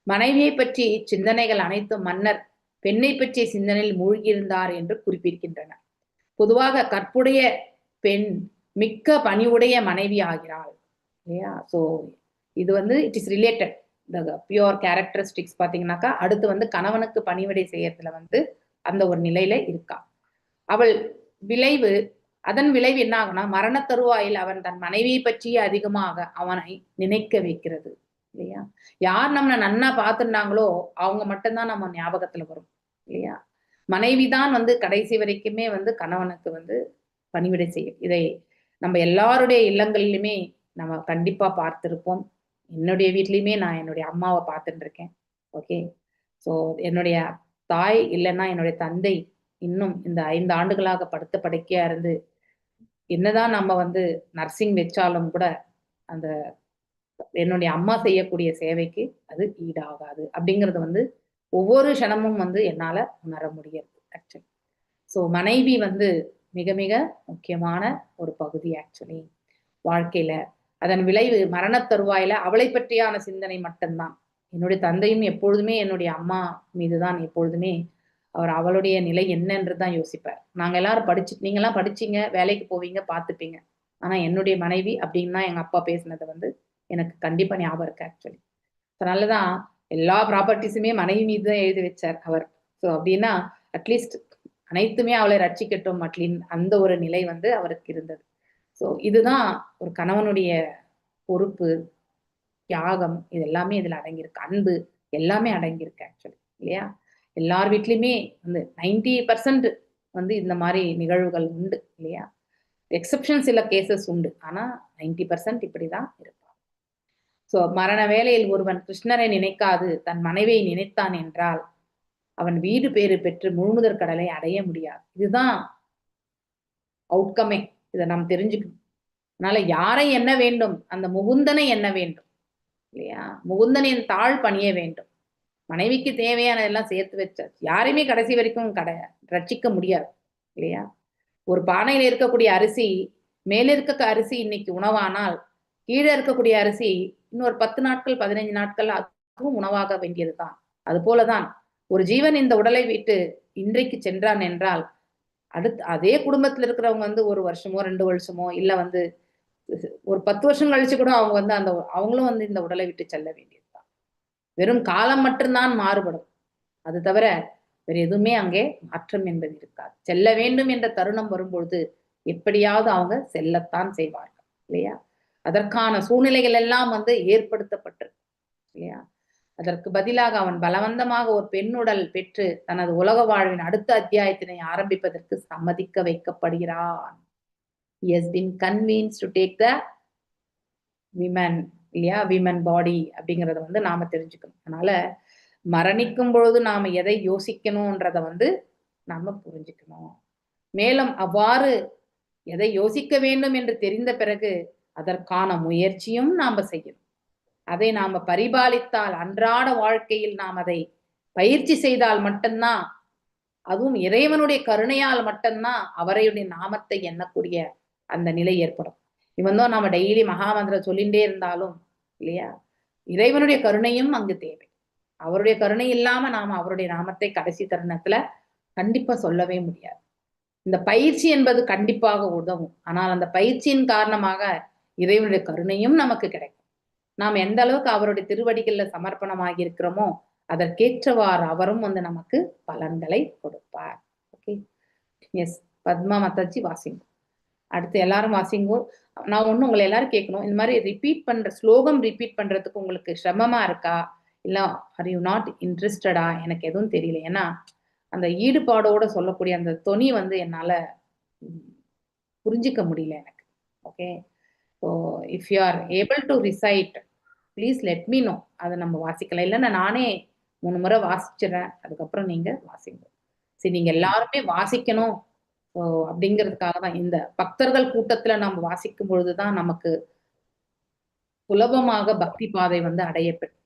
மனைவியை பற்றி சிந்தனைகள் அனைத்தும் மன்னர் பெண்ணை பற்றிய சிந்தனையில் மூழ்கியிருந்தார் என்று குறிப்பிடுகின்றனர். பொதுவாக கற்புடைய பெண் மிக்க பணிவுடைய மனைவி ஆகிறாள் இல்லையா? சோ இது it is related pure characteristics. பாத்தீங்கன்னாக்கா அடுத்து கணவனுக்கு பணிவிடை செய்யறதுல அந்த ஒரு நிலையில இருக்கா. அவள் அதன் விளைவு என்ன ஆகுனா, மரண தருவாயில் அவன் தன் மனைவியை பற்றியே அதிகமாக அவனை நினைக்க வைக்கிறது இல்லையா? யார் நம்ம நன்னா பார்த்துட்டாங்களோ அவங்க மட்டும்தான் நம்ம ஞாபகத்துல வரும் இல்லையா? மனைவிதான் கடைசி வரைக்குமே கணவனுக்கு பணிவிடை செய்யும். இதை நம்ம எல்லாருடைய இல்லங்களிலுமே நம்ம கண்டிப்பா பார்த்திருப்போம். என்னுடைய வீட்லயுமே நான் என்னுடைய அம்மாவை பார்த்துட்டு இருக்கேன். ஓகே, ஸோ என்னுடைய தாய் இல்லைன்னா என்னுடைய தந்தை இன்னும் இந்த 5 ஆண்டுகளாக படுத்த படுக்கையா இருந்து என்னதான் நம்ம நர்சிங் வச்சாலும் கூட அந்த என்னுடைய அம்மா செய்யக்கூடிய சேவைக்கு அது ஈடாகாது அப்படிங்கிறது ஒவ்வொரு க்ஷணமும் என்னால உணர முடியாது ஆக்சுவலி. ஸோ மனைவி மிக மிக முக்கியமான ஒரு பகுதி ஆக்சுவலி வாழ்க்கையில. அதன் விளைவு மரண தருவாயில அவளை பற்றியான சிந்தனை மட்டும்தான். என்னுடைய தந்தையும் எப்பொழுதுமே என்னுடைய அம்மா மீதுதான் எப்பொழுதுமே அவளுடைய நிலை என்னன்றதுதான் யோசிப்பார். நாங்க எல்லாரும் நீங்க எல்லாம் படிச்சீங்க, வேலைக்கு போவீங்க, பார்த்துப்பீங்க. ஆனா என்னுடைய மனைவி அப்படின்னா எங்க அப்பா பேசினது எனக்கு கண்டிப்பா ஞாபகம் இருக்கு ஆக்சுவலி. அதனாலதான் எல்லா ப்ராப்பர்ட்டிஸுமே மனைவி மீது தான் எழுதி வச்சார் அவர். ஸோ அப்படின்னா அட்லீஸ்ட் அனைத்துமே அவளை ரட்சிக்கட்டும் அப்படின்னு அந்த ஒரு நிலை வந்து அவருக்கு இருந்தது. ஸோ இதுதான் ஒரு கணவனுடைய பொறுப்பு, தியாகம், இது எல்லாமே இதுல அடங்கியிருக்கு. அன்பு எல்லாமே அடங்கியிருக்கு ஆக்சுவலி, இல்லையா? எல்லார் வீட்லயுமே வந்து 90% வந்து இந்த மாதிரி நிகழ்வுகள் உண்டு, இல்லையா? எக்ஸப்ஷன் சில கேசஸ் உண்டு, ஆனா 90% இப்படிதான் இருப்பாங்க. சோ மரண வேளையில் ஒருவன் கிருஷ்ணரை நினைக்காது தன் மனைவியை நினைத்தான் என்றால் அவன் வீடு பேறு பெற்று முழுமுதற் கடலை அடைய முடியாது. இதுதான் அவுட்கமே. இதை நாம் தெரிஞ்சுக்கணும். அதனால யாரை எண்ண வேண்டும்? அந்த முகுந்தனை எண்ண வேண்டும், இல்லையா? முகுந்தனின் தாழ் பணிய வேண்டும். மனைவிக்கு தேவையானதெல்லாம் சேர்த்து வச்சாச்சு. யாரையுமே கடைசி வரைக்கும் ரட்சிக்க முடியாது, இல்லையா? ஒரு பானையில இருக்கக்கூடிய அரிசி மேல இருக்க அரிசி இன்னைக்கு உணவானால் கீழே இருக்கக்கூடிய அரிசி இன்னொரு 10 நாட்கள் 15 நாட்கள் அதுவும் உணவாக வேண்டியதுதான். அது போலதான் ஒரு ஜீவன் இந்த உடலை விட்டு இன்றைக்கு சென்றான் என்றால் அடுத்து அதே குடும்பத்துல இருக்கிறவங்க வந்து 1 வருஷமோ 2 வருஷமோ இல்ல வந்து ஒரு 10 வருஷம் கழிச்சு கூட அவங்க வந்து அவங்களும் வந்து இந்த உடலை விட்டு செல்ல வேண்டியதுதான். வெறும் காலம் மட்டும்தான் மாறுபடும், அது தவிர வேற எதுவுமே அங்கே மாற்றம் என்பது இருக்காது. செல்ல வேண்டும் என்ற தருணம் வரும்பொழுது எப்படியாவது அவங்க செல்லத்தான் செய்வார்கள், இல்லையா? அதற்கான சூழ்நிலைகள் எல்லாம் வந்து ஏற்படுத்தப்பட்டிருக்கு, இல்லையா? அதற்கு பதிலாக அவன் பலவந்தமாக ஒரு பெண்ணுடல் பெற்று தனது உலக வாழ்வின் அடுத்த அத்தியாயத்தினை ஆரம்பிப்பதற்கு சம்மதிக்க வைக்கப்படுகிறான். He has been convinced to take the women, இல்லையா? விமன் பாடி அப்படிங்கறத வந்து நாம தெரிஞ்சுக்கணும். அதனால மரணிக்கும் பொழுது நாம எதை யோசிக்கணும்ன்றத வந்து நாம புரிஞ்சுக்கணும். மேலும் அவ்வாறு எதை யோசிக்க வேண்டும் என்று தெரிந்த பிறகு அதற்கான முயற்சியும் நாம செய்யணும். அதை நாம பரிபாலித்தால், அன்றாட வாழ்க்கையில் நாம் அதை பயிற்சி செய்தால் மட்டும்தான், அதுவும் இறைவனுடைய கருணையால் மட்டும்தான் அவரையுடைய நாமத்தை எண்ணக்கூடிய அந்த நிலை ஏற்படும். இவன்தான் நாம டெய்லி மகாமந்திரம் சொல்லிண்டே இருந்தாலும், இல்லையா, இறைவனுடைய கருணையும் அங்கு தேவை. அவருடைய கருணை இல்லாம நாம அவருடைய நாமத்தை கடைசி தருணத்துல கண்டிப்பா சொல்லவே முடியாது. இந்த பயிற்சி என்பது கண்டிப்பாக உதவும். ஆனால் அந்த பயிற்சியின் காரணமாக இறைவனுடைய கருணையும் நமக்கு கிடைக்கும். நாம் எந்த அளவுக்கு அவருடைய திருவடிகள்ல சமர்ப்பணமாகி இருக்கிறோமோ அதற்கேற்றவாறு அவரும் வந்து நமக்கு பலன்களை கொடுப்பார். Okay, yes. பத்மா மாதாஜி வாசிங்கோ. அடுத்து எல்லாரும் வாசிங்கோ. நான் ஒண்ணு உங்களை எல்லாரும் கேட்கணும், இந்த மாதிரி ரிப்பீட் பண்ற ஸ்லோகம் ரிப்பீட் பண்றதுக்கு உங்களுக்கு சிரமமா இருக்கா, இல்ல ஆர் யூ நாட் இன்ட்ரெஸ்டடா? எனக்கு எதுவும் தெரியல. ஏன்னா அந்த ஈடுபாடோட சொல்லக்கூடிய அந்த தொனி வந்து என்னால புரிஞ்சிக்க முடியல எனக்கு. Okay, so if you are able to recite please let me know. அதை நம்ம வாசிக்கலாம். இல்லைன்னா நானே 3 முறை வாசிச்சிடறேன், அதுக்கப்புறம் நீங்க வாசிங்க. சரி, நீங்க எல்லாருமே வாசிக்கணும் ஸோ அப்படிங்கிறதுக்காக தான் இந்த பக்தர்கள் கூட்டத்துல நம்ம வாசிக்கும் பொழுதுதான் நமக்கு சுலபமாக பக்தி பாதை வந்து அடையப்படும்.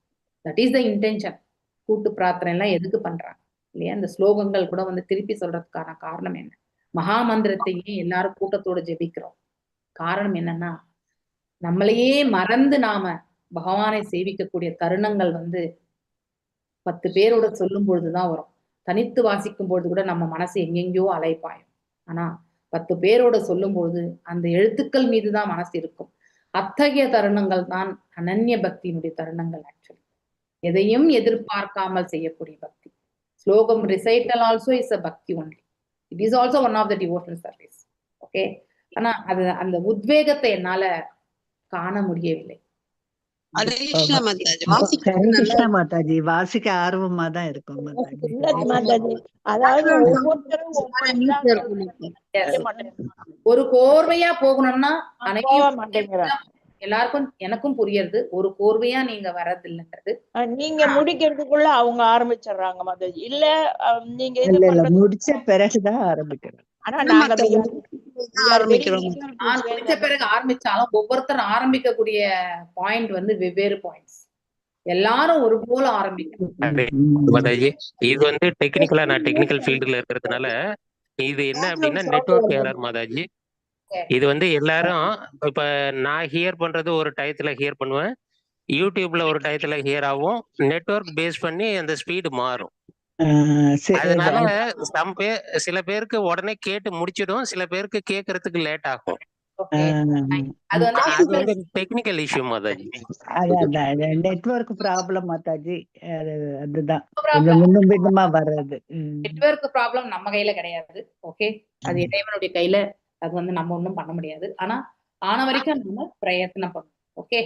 That is the intention. கூட்டு பிரார்த்தனை எல்லாம் எதுக்கு பண்றாங்க, இல்லையா? இந்த ஸ்லோகங்கள் கூட வந்து திருப்பி சொல்றதுக்கான காரணம் என்ன? மகாமந்திரத்தையே எல்லாரும் கூட்டத்தோட ஜெபிக்கிறோம். காரணம் என்னன்னா, நம்மளையே மறந்து நாம பகவானை சேவிக்கக்கூடிய தருணங்கள் வந்து 10 பேரோட சொல்லும் பொழுதுதான் வரும். தனித்து வாசிக்கும் பொழுது கூட நம்ம மனசு எங்கெங்கயோ அலைப்பாயும். ஆனா 10 பேரோட சொல்லும் பொழுது அந்த எழுத்துக்கள் மீதுதான் மனசு இருக்கும். அத்தகைய தருணங்கள் தான் அனன்ய பக்தியினுடைய தருணங்கள். ஆக்சுவலி எதையும் எதிர்பார்க்காமல் செய்யக்கூடிய பக்தி. ஸ்லோகம் recital also is a bhakti only. It is also one of the devotional service. Okay, ஆனா அது அந்த உத்வேகத்தை என்னால காண முடியவில்லை. கிருஷ்ண மாதாஜி வாசிக்க ஆர்வமா தான் இருக்கும் மாதாஜி. அதாவது ஒவ்வொருத்தரும் ஒரு கோர்வையா போகணும்னா எல்லாருக்கும் எனக்கும் புரியுது. ஒரு கோர்வையா நீங்க வரதில்லைன்றது நீங்க முடிக்கிறதுக்குள்ள அவங்க ஆரம்பிச்சிடுறாங்க மாதாஜி. இல்ல நீங்க முடிச்ச பிறகுதான் ஆரம்பிக்கிறோம். முடிச்ச பிறகு ஆரம்பிச்சாலும் ஒவ்வொருத்தர் ஆரம்பிக்கக்கூடிய பாயிண்ட் வந்து வெவ்வேறு பாயிண்ட்ஸ். எல்லாரும் ஒரு போல ஆரம்பிக்கணும். இது வந்து டெக்னிக்கலா நான் டெக்னிக்கல் ஃபீல்டுல இருக்கிறதுனால இது என்ன அப்படின்னா நெட்வொர்க் எரர் மாதாஜி. இது வந்து எல்லாரும் இப்ப நான் ஹியர் பண்றது ஒரு டயத்துல ஹியர் பண்ணுவேன், யூடியூப்ல ஒரு டயத்துல ஹியர் ஆகும், நெட்வொர்க் பேஸ் பண்ணி அந்த ஸ்பீடு மாறும். அதனால சில பேருக்கு உடனே கேட்டு முடிச்சிடும், சில பேருக்கு கேட்கறதுக்கு லேட் ஆகும். ஓகே அது வந்து அது வந்து டெக்னிக்கல் இஷ்யூ மாதாஜி. அதான் நெட்வொர்க் ப்ராப்ளம் மாதாஜி. அதுதான் கொஞ்சம் முன்னும் பின்னுமா வர்றது. நெட்வொர்க் ப்ராப்ளம் நம்ம கையில கிடையாது. ஓகே, அது இறைவனுடைய கையில. அது வந்து நம்ம ஒண்ணும் பண்ண முடியாது. ஆனா ஆன வரைக்கும் நம்ம பிரயத்னம் பண்ணணும். ஓகே,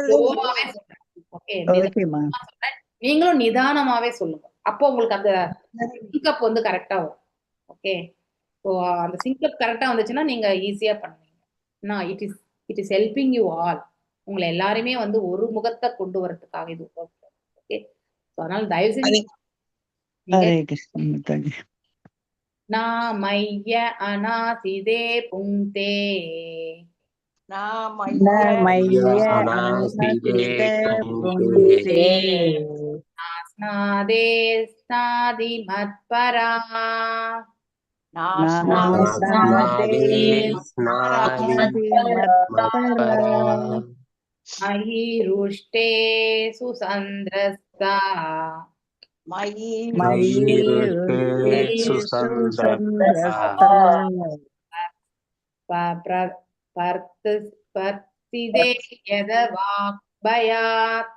ஸ்லோவாவே சொல்றேன். ஓகே, ஓகேமா. சொல்றேன். நீங்களும் நிதானமாவே சொல்லுங்க. அப்போ உங்களுக்கு அந்த சிங்கப் வந்து கரெக்டா வரும். ஓகே, ஸோ அந்த சிங்கப் கரெக்டா வந்துச்சுன்னா நீங்க ஈஸியா பண்ணுவீங்க. நான் it is helping you all. உங்களை எல்லாருமே வந்து ஒரு முகத்தை கொண்டு வரதுக்காக இது ஓகே. அதனால தயவு செஞ்சு ஹரே கிருஷ்ண மாதாஜி. நாமய்ய அநாசிதே புங்தே நாஸ்நாதே ஸ்நாதி மத்பரா மஹீருஷ்டே சுசந்திரஸ்தா பர்த்திதே யத வாக்பயாத்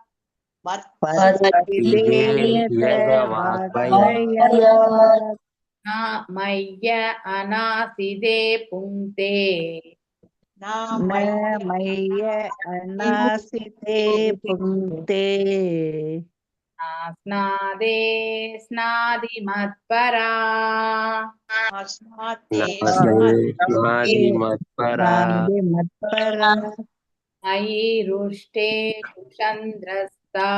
மய்ய அநாசிதே புங்தே ஸ்நாதே ஸ்நாதி மத்பரா மயீருஷ்டே சுசந்திரஸ்தா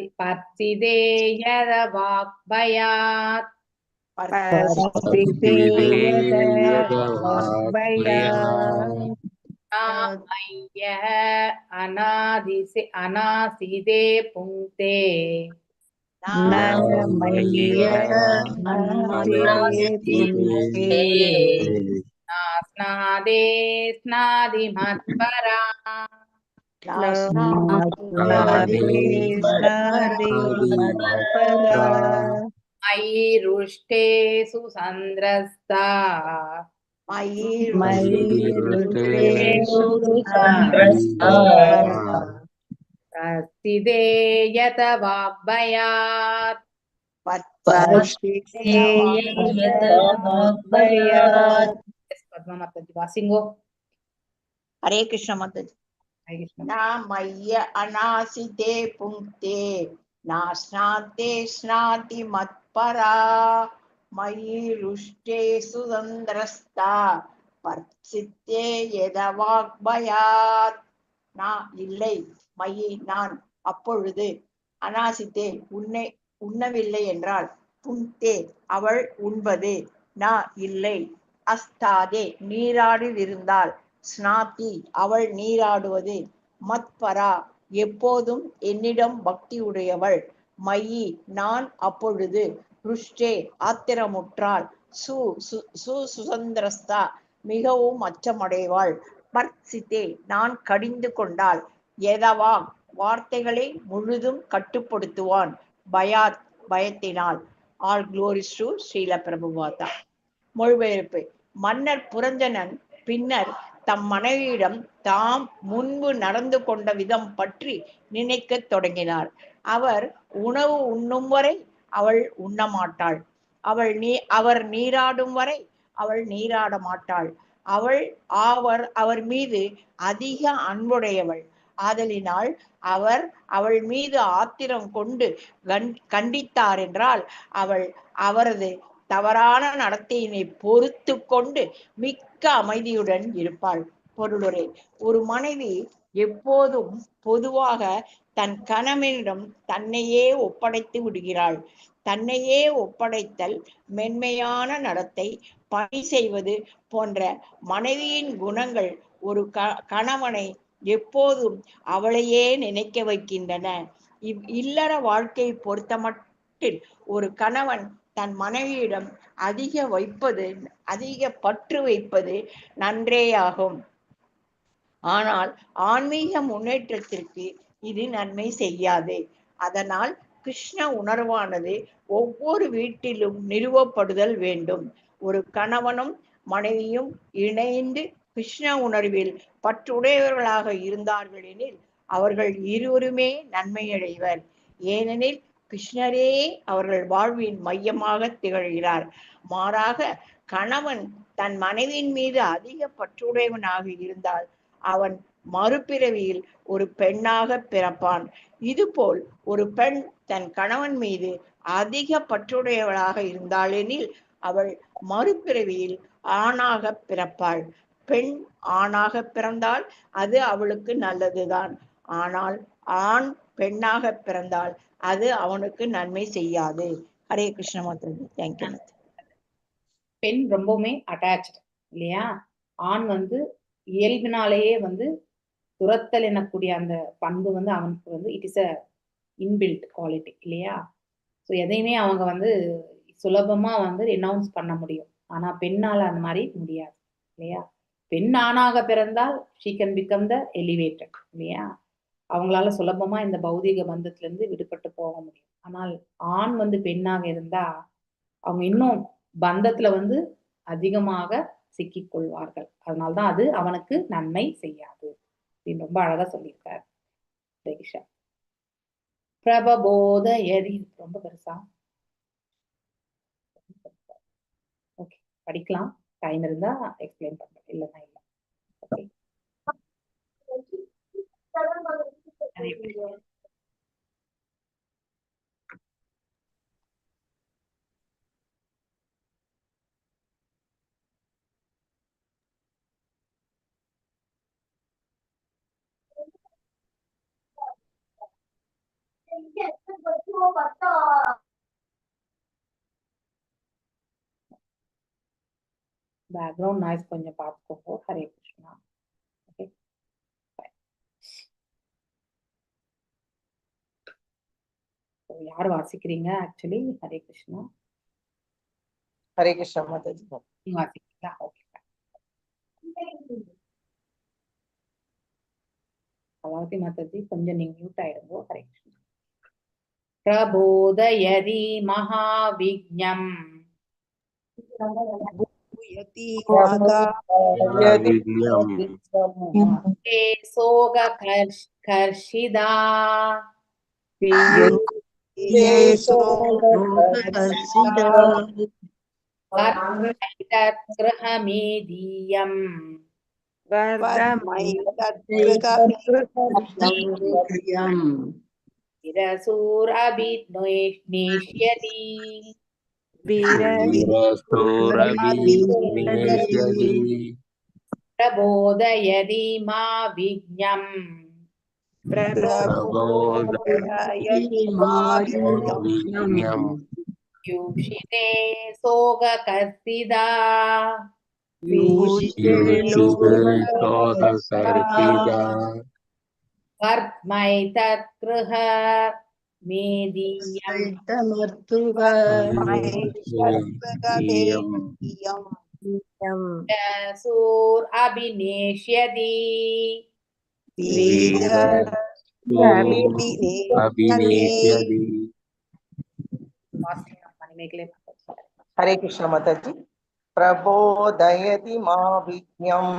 பர்த்திதே யத வாக்பயாத் மய்ய அநாசிதே புங்தே ஸ்நாதே ஸ்நாதி மத்பரா மயீருஷ்டே சுசந்திரஸ்தா பர்த்திதே யத வாக்பயாத் பத்மா மாதாஜி வாசிங்கோ. ஹரே கிருஷ்ண மாதாஜி. ஹரே கிருஷ்ண. நாமய்ய அநாசிதே புங்தே நாஸ்நாதே ஸ்நாதி மத்பரா மயீருஷ்டே சுதந்திரஸ்தா பர்சித்தே யத வாக்பயாத். நான் இல்லை, மயி நான், அப்பொழுது, அநாசித்தே உண்ணவில்லை என்றால், புங்தே அவள் உண்பது, நான் இல்லை, அஸ்தாதே நீராடியிருந்தால், ஸ்நாதி அவள் நீராடுவது, மத்பரா எப்போதும் என்னிடம் பக்தி உடையவள், மயி நான் அப்பொழுது, ருஷ்டே ஆத்திரமுற்றாள், சுசந்திரஸ்தா மிகவும் அச்சமடைவாள், பர்சித்தே நான் கடிந்து கொண்டாள், எதவா வார்த்தைகளை முழுதும் கட்டுப்படுத்துவான், பயாத் பயத்தினால். All glories to Srila Prabhupada. மொழிபெயர்ப்பு. மன்னர் புரஞ்சனன் பின்னர் தம் மனைவியிடம் தாம் முன்பு நடந்து கொண்ட விதம் பற்றி நினைக்கத் தொடங்கினார். அவர் உணவு உண்ணும் வரை அவள் உண்ணமாட்டாள், அவர் நீராடும் வரை அவள் நீராட மாட்டாள், அவர் மீது அதிக அன்புடையவள் ஆதலினால் அவள் மீது ஆத்திரம் கொண்டு கண்டித்தார் என்றால் அவரது தவறான நடத்தையினை பொறுத்து கொண்டு மிக்க அமைதியுடன் இருப்பாள். பொருளுரை. ஒரு மனைவி எப்போதும் பொதுவாக தன் கணவனிடம் தன்னையே ஒப்படைத்து விடுகிறாள். தன்னையே ஒப்படைத்தல், மென்மையான நடத்தை, பணி செய்வது போன்ற மனைவியின் குணங்கள் ஒரு கணவனை எப்போதும் அவளையே நினைக்க வைக்கின்றன. இல்லற வாழ்க்கை பொறுத்தமட்டில் ஒரு கணவன் தன் மனைவியிடம் அதிக பற்று வைப்பது நன்றேயாகும். ஆனால் ஆன்மீக முன்னேற்றத்திற்கு இது நன்மை செய்யாது. அதனால் கிருஷ்ண உணர்வானது ஒவ்வொரு வீட்டிலும் நிறுவப்படுதல் வேண்டும். ஒரு கணவனும் மனைவியும் இணைந்து கிருஷ்ண உணர்வில் பற்றுடையவர்களாக இருந்தார்கள் எனில் அவர்கள் இருவருமே நன்மையடைவர். ஏனெனில் கிருஷ்ணரே அவர்கள் வாழ்வின் மையமாக திகழ்கிறார். மாறாக கணவன் தன் மனைவியின் மீது அதிக பற்றுடையவனாக இருந்தால் அவன் மறுபிறவியில் ஒரு பெண்ணாக பிறப்பான். இதுபோல் ஒரு பெண் தன் கணவன் மீது அதிக பற்றுடையவளாக இருந்தாளெனில் அவள் மறுபிறவியில் ஆணாக பிறப்பாள். பெண் ஆணாக பிறந்தால் அது அவளுக்கு நல்லதுதான். ஆனால் ஆண் பெண்ணாக பிறந்தால் அது அவனுக்கு நன்மை செய்யாது. ஹரே கிருஷ்ண மாதாஜி. தேங்க்யூ. பெண் ரொம்பவுமே அட்டாச்சு இல்லையா? ஆண் வந்து இயல்பினாலேயே வந்து துரத்தல் எனக்கூடிய அந்த பண்பு வந்து அவனுக்கு வந்து it is a inbuilt quality இல்லையா? ஸோ எதையுமே அவங்க வந்து சுலபமா வந்து ரெனவுன்ஸ் பண்ண முடியும். ஆனா பெண்ணால அந்த மாதிரி முடியாது இல்லையா? பெண் ஆணாக பிறந்தால் she can become the elevated இல்லையா? அவங்களால சுலபமா இந்த பௌதிக பந்தத்துல இருந்து விடுபட்டு போக முடியும். ஆனால் ஆண் வந்து பெண்ணாக இருந்தா அவங்க இன்னும் பந்தத்துல வந்து அதிகமாக சிக்கிக் கொள்வார்கள். அதனால்தான் அது அவனுக்கு நன்மை செய்யாது அப்படின்னு ரொம்ப அழகா சொல்லியிருக்காரு ரேகிஷா. பிரபபோத எரி ரொம்ப பெருசா. ஓகே, படிக்கலாம். டைம் இருந்தா எக்ஸ்பிளைன் பண்றேன், இல்லைன்னா இல்லை. ஓகே, பேக்ரவுண்ட் நாய்ஸ் கொஞ்சம் பார்த்துக்கோங்க. ஹரே கிருஷ்ணா. ஓகே, யார் வாசிக்கிறீங்க ஆக்சுவலி? ஹரே கிருஷ்ணா. ஹரே கிருஷ்ணா மாதாஜி. நீங்க வாசிக்கிறீங்களா? ஓகே, கலாவதி மாதாஜி கொஞ்சம் நீங்க மியூட் ஆயிடுங்க. ஹரே கிருஷ்ணா. பிரபோதயதி மகாவிஜ்ஞம் சோககர்ஷிதா கிரஹமேதீயம் விரசூரபிநேஷ்யதி பிரபோதயதி மா விஜ்ஞம் யூஷிதே சோககர்ஷிதா வர்த்மைதத் கிருஹ மேதீயம் சூர் அபிநேஷ்யதி ஹரே கிருஷ்ண மாதாஜி. பிரபோதயதி மா விஜ்ஞம்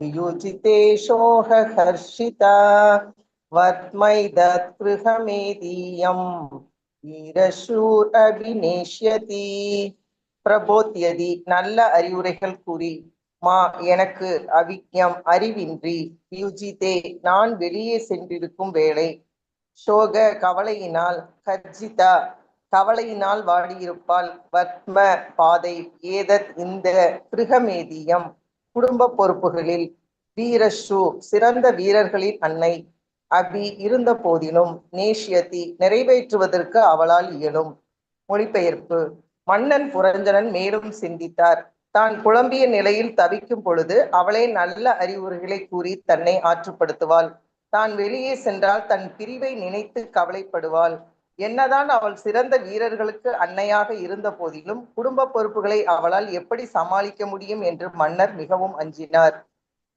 வியுஜிதேஷோஹ ஹர்ஷிதா வத்மைதத் கிருஹமேதீயம் வீரசூர் அபிநேஷ்யதி. பிரபோத்யதி நல்ல அறிவுரைகள் கூறி, மா எனக்கு அவிக்ஞம் அறிவின்றி, யுஜிதே நான் வெளியே சென்றிருக்கும் வேளை, சோக கவலையினால், கர்ஜிதா கவலையினால் வாடியிருப்பாள், வத்ம பாதை, ஏதத் இந்த, கிருஹமேதியம் குடும்ப பொறுப்புகளில், வீரஷு சிறந்த வீரர்களின் அன்னை, அபி இருந்த போதிலும், நேஷ்யதி நிறைவேற்றுவதற்கு அவளால் இயலும். மொழிபெயர்ப்பு. மன்னன் புரஞ்சனன் மேலும் சிந்தித்தார். தான் குழம்பிய நிலையில் தவிக்கும் பொழுது அவளே நல்ல அறிவுரைகளை கூறி தன்னை ஆற்றுப்படுத்துவாள். தான் வெளியே சென்றால் தன் பிரிவை நினைத்து கவலைப்படுவாள். என்னதான் அவள் சிறந்த வீரர்களுக்கு அன்னையாக இருந்த போதிலும் குடும்ப பொறுப்புகளை அவளால் எப்படி சமாளிக்க முடியும் என்று மன்னர் மிகவும் அஞ்சினார்.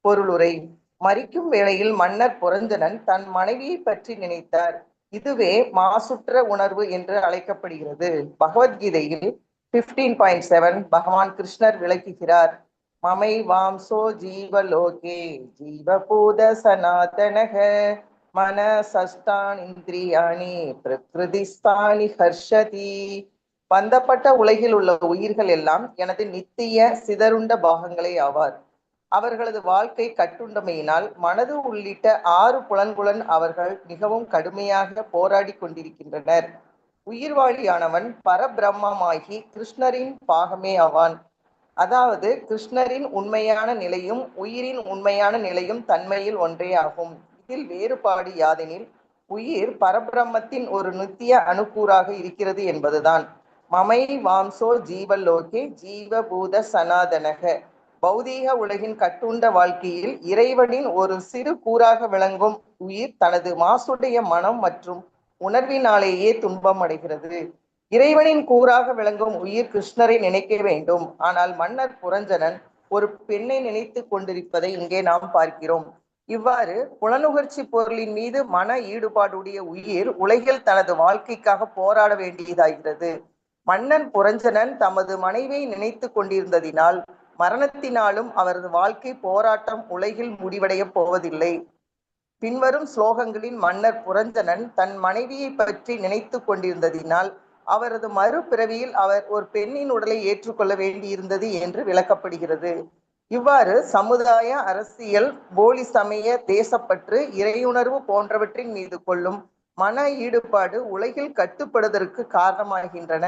பொருளுரை. மரிக்கும் வேளையில் மன்னர் புரஞ்சனன் தன் மனைவியை பற்றி நினைத்தார். இதுவே மாசுற்ற உணர்வு என்று அழைக்கப்படுகிறது. பகவத்கீதையில் 15.7 பகவான் கிருஷ்ணர் விளக்குகிறார். மமை வாம்சோ ஜீவலோகே ஜீவபூத சனாதனக மன சஷ்டான் இந்திரியாணி பிரகிருதிஸ்தானி ஹர்ஷதி. பந்தப்பட்ட உலகில் உள்ள உயிர்கள் எல்லாம் எனது நித்திய சிதறுண்ட பாகங்களே ஆவார். அவர்களது வாழ்க்கை கட்டுண்டமையினால் மனது உள்ளிட்ட 6 புலன்களுடன் அவர்கள் மிகவும் கடுமையாக போராடி கொண்டிருக்கின்றனர். உயிர்வாழியானவன் பரபிரம்மமாகி கிருஷ்ணரின் பாகமே ஆவான். அதாவது கிருஷ்ணரின் உண்மையான நிலையும் உயிரின் உண்மையான நிலையும் தன்மையில் ஒன்றே ஆகும். இதில் வேறுபாடு யாதெனில் உயிர் பரபிரம்மத்தின் ஒரு நித்திய அணுக்கூறாக இருக்கிறது என்பதுதான். மமை வாம்சோ ஜீவலோகே ஜீவபூத சனாதனக. பௌதீக உலகின் கட்டுண்ட வாழ்க்கையில் இறைவனின் ஒரு சிறு கூறாக விளங்கும் உயிர் தனது மாசுடைய மனம் மற்றும் உணர்வினாலேயே துன்பம் அடைகிறது. இறைவனின் கூறாக விளங்கும் உயிர் கிருஷ்ணரை நினைக்க வேண்டும். ஆனால் மன்னர் புரஞ்சனன் ஒரு பெண்ணை நினைத்து கொண்டிருப்பதை இங்கே நாம் பார்க்கிறோம். இவ்வாறு புலனுகர்ச்சி பொருளின் மீது மன ஈடுபாடுடைய உயிர் உலகில் தனது வாழ்க்கைக்காக போராட வேண்டியதாகிறது. மன்னன் புரஞ்சனன் தமது மனைவியை நினைத்து கொண்டிருந்ததினால் மரணத்தினாலும் அவரது வாழ்க்கை போராட்டம் உலகில் முடிவடைய போவதில்லை. பின்வரும் ஸ்லோகங்களில் மன்னர் புரஞ்சனன் தன் மனைவியை பற்றி நினைத்து கொண்டிருந்ததினால் அவரது மறுபிறவியில் அவர் ஒரு பெண்ணின் உடலை ஏற்றுக்கொள்ள வேண்டியிருந்தது என்று விளக்கப்படுகிறது. இவ்வாறு சமுதாய, அரசியல், போலி சமய, தேசப்பற்று, இறையுணர்வு போன்றவற்றின் மீது கொள்ளும் மன ஈடுபாடு உலகில் கட்டுப்படுவதற்கு காரணமாகின்றன.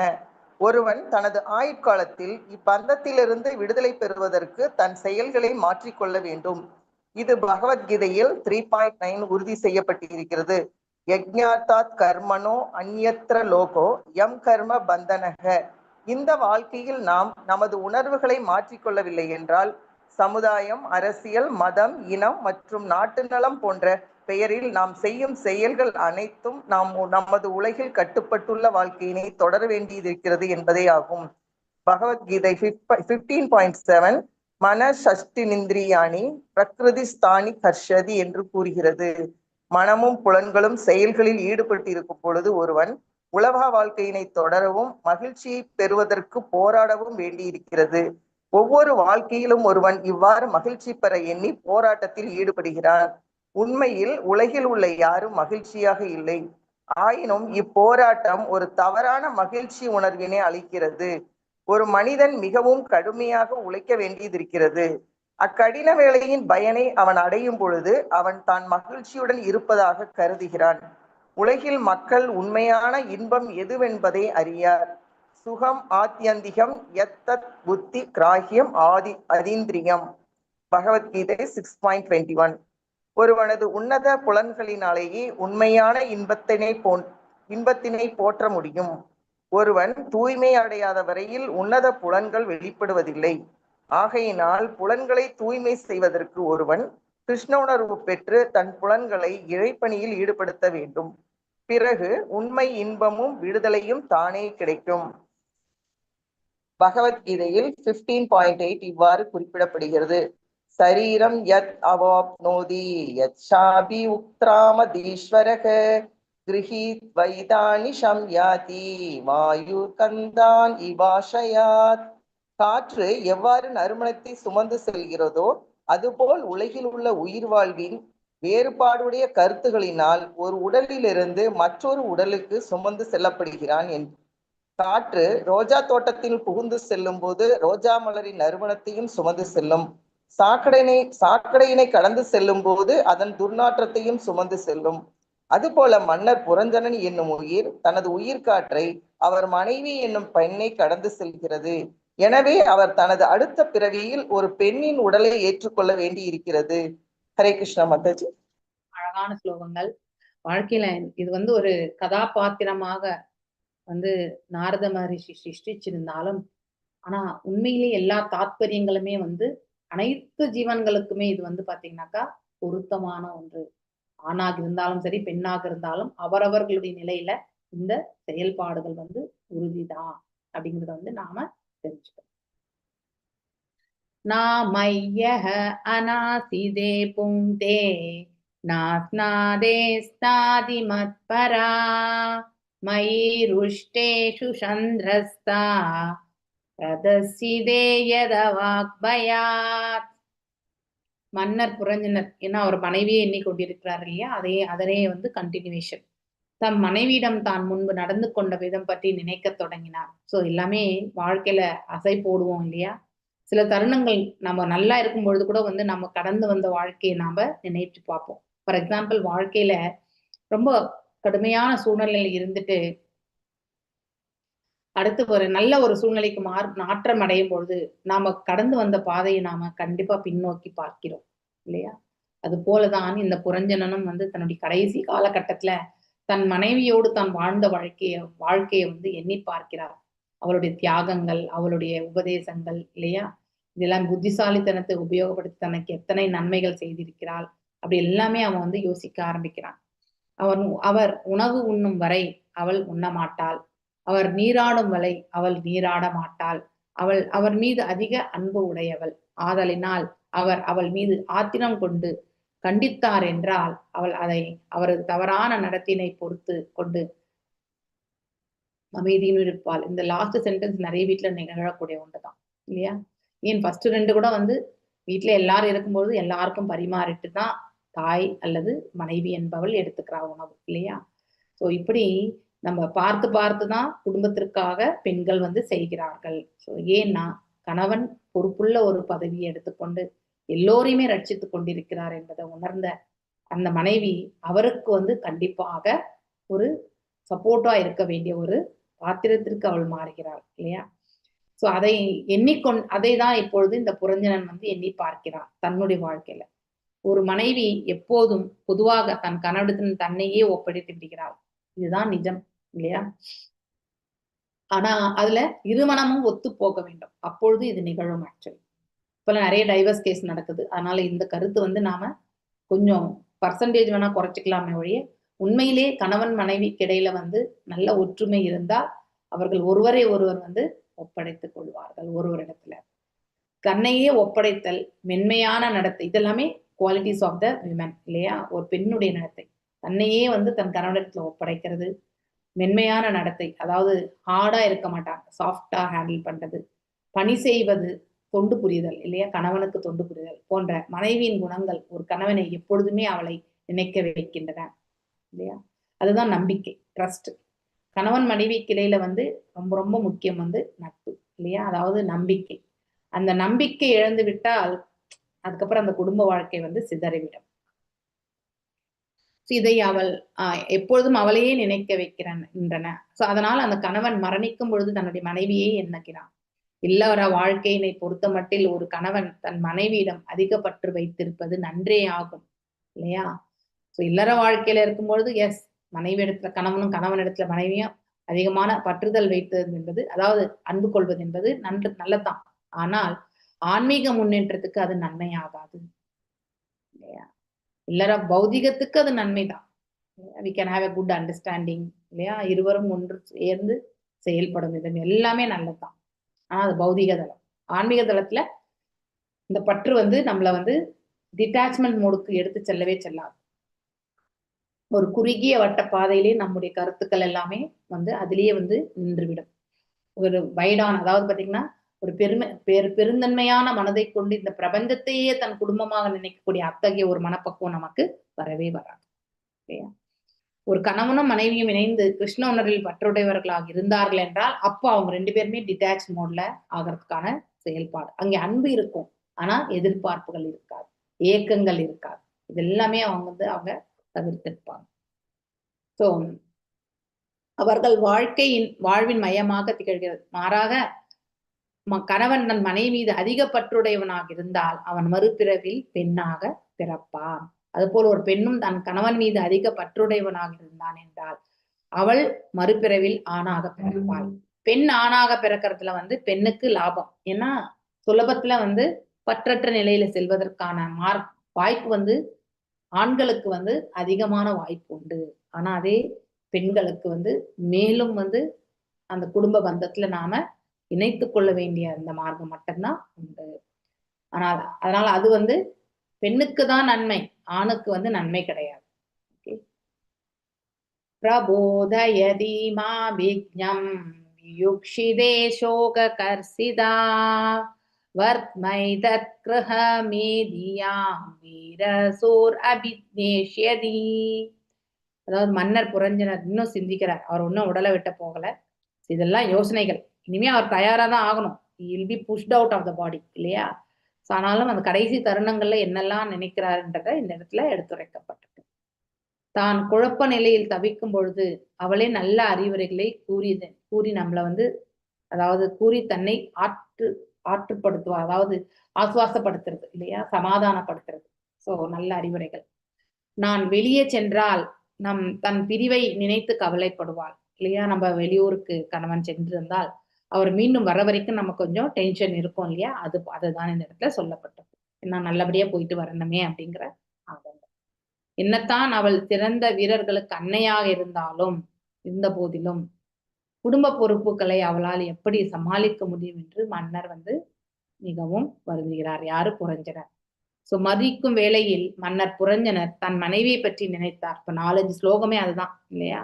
ஒருவன் தனது ஆயுட்காலத்தில் இப்பந்தத்திலிருந்து விடுதலை பெறுவதற்கு தன் செயல்களை மாற்றிக்கொள்ள வேண்டும். இது பகவத்கீதையில் 3.9 உறுதி செய்யப்பட்டிருக்கிறது. யஜ்ஞாத்தாத் கர்மனோ அந்யத்ர லோகோ யம் கர்ம பந்தனக. இந்த வாழ்க்கையில் நாம் நமது உணர்வுகளை மாற்றிக்கொள்ளவில்லை என்றால் சமுதாயம், அரசியல், மதம், இனம் மற்றும் நாட்டு நலம் போன்ற பெயரில் நாம் செய்யும் செயல்கள் அனைத்தும் நாம் நமது உலகில் கட்டுப்பட்டுள்ள வாழ்க்கையினை தொடர வேண்டியிருக்கிறது என்பதே ஆகும். பகவத்கீதை 15.7 மன சஷ்டினிந்திரியாணி பிரகிருதிஸ்தானி ஹர்ஷதி என்று கூறுகிறது. மனமும் புலன்களும் செயல்களில் ஈடுபட்டிருக்கும் பொழுது ஒருவன் உலக வாழ்க்கையினை தொடரவும் மகிழ்ச்சியை பெறுவதற்கு போராடவும் வேண்டியிருக்கிறது. ஒவ்வொரு வாழ்க்கையிலும் ஒருவன் இவ்வாறு மகிழ்ச்சி பெற எண்ணி போராட்டத்தில் ஈடுபடுகிறான். உண்மையில் உலகில் உள்ள யாரும் மகிழ்ச்சியாக இல்லை. ஆயினும் இப்போராட்டம் ஒரு தவறான மகிழ்ச்சி உணர்வினை அளிக்கிறது. ஒரு மனிதன் மிகவும் கடுமையாக உழைக்க வேண்டியதிருக்கிறது. அக்கடின வேளையின் பயனை அவன் அடையும் பொழுது அவன் தான் மகிழ்ச்சியுடன் இருப்பதாக கருதுகிறான். உலகில் மக்கள் உண்மையான இன்பம் எதுவென்பதை அறியார். சுகம் ஆத்தியந்திகம் எத்தத் புத்தி கிராஹியம் அதீந்திரியம். பகவத்கீதை 6.21. ஒருவனது உன்னத புலன்களினாலேயே உண்மையான இன்பத்தினை போற்ற முடியும். ஒருவன் தூய்மை அடையாத வரையில் உன்னத புலன்கள் வெளிப்படுவதில்லை. ஆகையினால் புலன்களை தூய்மை செய்வதற்கு ஒருவன் கிருஷ்ண உணர்வு பெற்று தன் புலன்களை இறைப்பணியில் ஈடுபடுத்த வேண்டும். பிறகு உண்மை இன்பமும் விடுதலையும் தானே கிடைக்கும். பகவத்கீதையில் 15.8 இவ்வாறு குறிப்பிடப்படுகிறது. சரீரம் யத் அவாப்னோதி யத் ஷாபி உக்ராமதீஸ்வரக கிருஹீத் வைதானி ஷம்யாதி வாயு கந்தான் இவாஷயாத். காற்று எவ்வாறு நறுமணத்தை சுமந்து செல்கிறதோ அதுபோல் உலகில் உள்ள உயிர் வாழ்வின் வேறுபாடுடைய கருத்துகளினால் ஒரு உடலிலிருந்து மற்றொரு உடலுக்கு சுமந்து செல்லப்படுகிறான் என்று. காற்று ரோஜா தோட்டத்தில் புகுந்து செல்லும் போது ரோஜா மலரின் நறுமணத்தையும் சுமந்து செல்லும். சாக்கடையினை கடந்து செல்லும் போது அதன் துர்நாற்றத்தையும் சுமந்து செல்லும். அதுபோல மன்னர் புரஞ்சனன் என்னும் உயிர் தனது உயிர் காற்றை அவர் மனைவி என்னும் பெண்ணை கடந்து செல்கிறது. எனவே அவர் தனது அடுத்த பிறவியில் ஒரு பெண்ணின் உடலை ஏற்றுக்கொள்ள வேண்டி இருக்கிறது. ஹரே கிருஷ்ணா மாதாஜி. அழகான ஸ்லோகங்கள். வாழ்க்கையில இது ஒரு கதாபாத்திரமாக நாரத மகரிஷி சிருஷ்டிச்சிருந்தாலும் ஆனா உண்மையிலே எல்லா தாத்பரியங்களுமே அனைத்து ஜீவன்களுக்குமே இது பாத்தீங்கன்னாக்கா பொருத்தமான ஒன்று. ஆணாக இருந்தாலும் சரி, பெண்ணாக இருந்தாலும் அவரவர்களுடைய நிலையில இந்த செயல்பாடுகள் உறுதிதான் அப்படிங்கறத நாம தெரிஞ்சுக்கணும். நாமைய அநாசிதே புங்தே नास्नादे स्नादि मत्परा मयि रुष्टेषु चन्द्रस्ता प्रदस्सिदे यदवाक्भयात्. மன்னர் புரஞ்சனர் ஏன்னா அவர் மனைவியை எண்ணிக்கொண்டிருக்கிறார் இல்லையா, அதனே வந்து கண்டினியூவேஷன். தம் மனைவியிடம் தான் முன்பு நடந்து கொண்ட விதம் பற்றி நினைக்க தொடங்கினார். ஸோ எல்லாமே வாழ்க்கையில அசை போடுவோம் இல்லையா. சில தருணங்கள் நம்ம நல்லா இருக்கும் பொழுது கூட வந்து நம்ம கடந்து வந்த வாழ்க்கையை நாம நினைச்சு பார்ப்போம். ஃபார் எக்ஸாம்பிள், வாழ்க்கையில ரொம்ப கடுமையான சூழ்நிலையில இருந்துட்டு அடுத்து ஒரு நல்ல ஒரு சூழ்நிலைக்கு மாற்றம் அடையும் பொழுது நாம கடந்து வந்த பாதையை நாம கண்டிப்பா பின்னோக்கி பார்க்கிறோம் இல்லையா. அது போலதான் இந்த புரஞ்சனனும் வந்து தன்னுடைய கடைசி காலகட்டத்துல தன் மனைவியோடு தான் வாழ்ந்த வாழ்க்கையை வந்து எண்ணி பார்க்கிறார். அவளுடைய தியாகங்கள், அவளுடைய உபதேசங்கள் இல்லையா, இதெல்லாம் புத்திசாலித்தனத்தை உபயோகப்படுத்தி தனக்கு எத்தனை நன்மைகள் செய்திருக்கிறாள் அப்படி எல்லாமே அவன் வந்து யோசிக்க ஆரம்பிக்கிறான். அவர் உணவு உண்ணும் வரை அவள் உண்ண மாட்டாள், அவர் நீராடும் வரை அவள் நீராட மாட்டாள், அவர் மீது அதிக அன்பு உடையவள் ஆதலினால் அவள் மீது ஆத்திரம் கொண்டு கண்டித்தார் என்றால் அவள் அதை அவரது தவறான நடத்தினை பொறுத்து கொண்டு அமைதியும் இருப்பாள். இந்த லாஸ்ட் சென்டென்ஸ் நிறைய வீட்டுல நிகழக்கூடிய ஒன்றுதான் இல்லையா. ஏன் ஃபர்ஸ்ட் 2 கூட வந்து வீட்டுல எல்லாரும் இருக்கும்போது எல்லாருக்கும் பரிமாறிட்டு தான் தாய் அல்லது மனைவி என்பவள் எடுத்துக்கிறா உணவு இல்லையா. ஸோ இப்படி நம்ம பார்த்து பார்த்து தான் குடும்பத்திற்காக பெண்கள் வந்து செய்கிறார்கள். ஸோ ஏன்னா கணவன் பொறுப்புள்ள ஒரு பதவியை எடுத்துக்கொண்டு எல்லோரையுமே ரட்சித்து கொண்டிருக்கிறார் என்பதை உணர்ந்த அந்த மனைவி அவருக்கு வந்து கண்டிப்பாக ஒரு சப்போர்ட்டா இருக்க வேண்டிய ஒரு பாத்திரத்திற்கு அவள் மாறுகிறாள் இல்லையா. ஸோ அதை தான் இப்பொழுது இந்த புரஞ்சனன் வந்து எண்ணி பார்க்கிறான் தன்னுடைய வாழ்க்கையில. ஒரு மனைவி எப்போதும் பொதுவாக தன் கணவனிடத்தின் தன்னையே ஒப்படைத்து விடுகிறாள், இதுதான் நிஜம் இல்லையா. ஆனா அதுல இருமனமும் ஒத்து போக வேண்டும், அப்பொழுது இது நிகழும். ஆக்சுவலி இப்ப நிறைய டைவர்ஸ் கேஸ் நடக்குது. அதனால இந்த கருத்து வந்து நாம கொஞ்சம் பர்சன்டேஜ் வேணா குறைச்சிக்கலாமே ஒழிய உண்மையிலே கணவன் மனைவிக்கு இடையில வந்து நல்ல ஒற்றுமை இருந்தால் அவர்கள் ஒருவரை ஒருவர் வந்து ஒப்படைத்துக் கொள்வார்கள். ஒருவரிடத்துல தன்னையே ஒப்படைத்தல், மென்மையான நடத்தை, இதெல்லாமே குவாலிட்டிஸ் ஆஃப் த விமன் இல்லையா. ஒரு பெண்ணுடைய நடத்தை தன்னையே வந்து தன் கணவனிடத்துல ஒப்படைக்கிறது, மென்மையான நடத்தை, அதாவது ஹார்டா இருக்க மாட்டாங்க, சாஃப்டா ஹேண்டில் பண்றது, பணி செய்வது, தொண்டு புரிதல் இல்லையா, கணவனுக்கு தொண்டு புரிதல் போன்ற மனைவியின் குணங்கள் ஒரு கணவனை எப்பொழுதுமே அவளை நினைக்க வைக்கின்றன இல்லையா. அதுதான் நம்பிக்கை, ட்ரஸ்ட். கணவன் மனைவிக்கு இடையில வந்து ரொம்ப ரொம்ப முக்கியம் வந்து நட்பு இல்லையா, அதாவது நம்பிக்கை. அந்த நம்பிக்கை இழந்து விட்டால் அதுக்கப்புறம் அந்த குடும்ப வாழ்க்கை வந்து சிதறிவிடும். இதை அவள் எப்பொழுதும் அவளையே நினைக்க வைக்கின்றன. ஸோ அதனால் அந்த கணவன் மரணிக்கும் பொழுது தன்னுடைய மனைவியை எண்ணுகிறான். இல்லற வாழ்க்கையினை பொறுத்த மட்டில் ஒரு கணவன் தன் மனைவியிடம் அதிக பற்று வைத்திருப்பது நன்றே ஆகும் இல்லையா. ஸோ இல்லற வாழ்க்கையில இருக்கும் பொழுது எஸ், மனைவி இடத்துல கணவனும் கணவன் இடத்துல மனைவியும் அதிகமான பற்றுதல் வைத்தது என்பது, அதாவது அன்பு கொள்வது என்பது நல்லதான். ஆனால் ஆன்மீக முன்னேற்றத்துக்கு அது நன்மை ஆகாது இல்லையா. இல்லற பௌதிகத்துக்கு அது நன்மைதான், we can have a good understanding இல்லையா, இருவரும் ஒன்று சேர்ந்து செயல்படும் விதம் எல்லாமே நல்லதுதான். ஆனா அது பௌதிக தளம். ஆன்மீக தளத்துல இந்த பற்று வந்து நம்மள வந்து டிட்டாச்மெண்ட் மோடுக்கு எடுத்து செல்லவே செல்லாது. ஒரு குறுகிய வட்ட பாதையிலேயே நம்முடைய கருத்துக்கள் எல்லாமே வந்து அதிலேயே வந்து நின்றுவிடும். ஒரு வைடான, அதாவது பாத்தீங்கன்னா ஒரு பெருந்தன்மையான மனதை கொண்டு இந்த பிரபஞ்சத்தையே தன் குடும்பமாக நினைக்கக்கூடிய அத்தகைய ஒரு மனப்பக்குவம் நமக்கு வரவே வராது இல்லையா. ஒரு கணவனும் மனைவியும் இணைந்து கிருஷ்ண உணர்வில் பற்றுடையவர்களாக இருந்தார்கள் என்றால் அப்போ அவங்க 2 பேருமே டிட்டாச் மோட்ல ஆகிறதுக்கான செயல்பாடு. அங்கே அன்பு இருக்கும், ஆனா எதிர்பார்ப்புகள் இருக்காது, ஏக்கங்கள் இருக்காது. இது எல்லாமே அவங்க தவிர்த்திருப்பாங்க. ஸோ அவர்கள் வாழ்வின் மையமாக திகழ்கிறது. மாறாக கணவன் தன் மனைவி மீது அதிக பற்றுடையவனாக இருந்தால் அவன் மறுபிறவில் பெண்ணாக பிறப்பான். அதுபோல் ஒரு பெண்ணும் தன் கணவன் மீது அதிக பற்றுடையவனாக இருந்தான் என்றால் அவள் மறுபிறவில் ஆணாக பிறப்பாள். பெண் ஆணாக பிறக்கிறதுல வந்து பெண்ணுக்கு லாபம். ஏன்னா சுலபத்துல வந்து பற்றற்ற நிலையில செல்வதற்கான வாய்ப்பு வந்து ஆண்களுக்கு வந்து அதிகமான வாய்ப்பு உண்டு. ஆனா அதே பெண்களுக்கு வந்து மேலும் வந்து அந்த குடும்ப பந்தத்துல நாம இணைத்து கொள்ள வேண்டிய அந்த மார்க்கம் மட்டும்தான் உண்டு. ஆனால் அதனால அது வந்து பெண்ணுக்கு தான் நன்மை, ஆணுக்கு வந்து நன்மை கிடையாது. ஓகே. பிரபோதயதி மா விக்ஞம் யுக்ஷிதே சோககர்ஷிதா வர்த்மை தத் கிருஹமேதியாம் வீரசூர் அபிநேஷ்யதி. அதாவது மன்னர் புரஞ்சனர் இன்னும் சிந்திக்கிறார். அவர் இன்னும் உடலை விட்ட போகல. இதெல்லாம் யோசனைகள். இனிமே அவர் தயாரா தான் ஆகணும். Will be pushed out of the body இல்லையா? ஆனாலும் அந்த கடைசி தருணங்கள்ல என்னெல்லாம் நினைக்கிறாருன்றத இந்த இடத்துல எடுத்துரைக்கப்பட்டிருக்கு. தான் குழப்ப நிலையில் தவிக்கும் பொழுது அவளே நல்ல அறிவுரைகளை கூறி நம்மளை வந்து அதாவது கூறி தன்னை ஆற்றுப்படுத்துவா, அதாவது ஆசுவாசப்படுத்துறது இல்லையா, சமாதானப்படுத்துறது. சோ நல்ல அறிவுரைகள். நான் வெளியே சென்றால் தன் பிரிவை நினைத்து கவலைப்படுவாள் இல்லையா? நம்ம வெளியூருக்கு கணவன் சென்றிருந்தால் அவர் மீண்டும் வர வரைக்கும் நம்ம கொஞ்சம் டென்ஷன் இருக்கும் இல்லையா? அதுதான் இந்த இடத்துல சொல்லப்பட்டது. நான் நல்லபடியா போயிட்டு வரணுமே அப்படிங்கிற ஆதங்கம். என்னத்தான் அவள் சிறந்த வீரர்களுக்கு அன்னையாக இருந்த போதிலும் குடும்ப பொறுப்புகளை அவளால் எப்படி சமாளிக்க முடியும் என்று மன்னர் வந்து மிகவும் வருந்துகிறார். யாரு? புரஞ்சனர். சோ மதிக்கும் வேளையில் மன்னர் புரஞ்சனர் தன் மனைவியை பற்றி நினைத்தார். இப்ப 4-5 ஸ்லோகமே அதுதான் இல்லையா?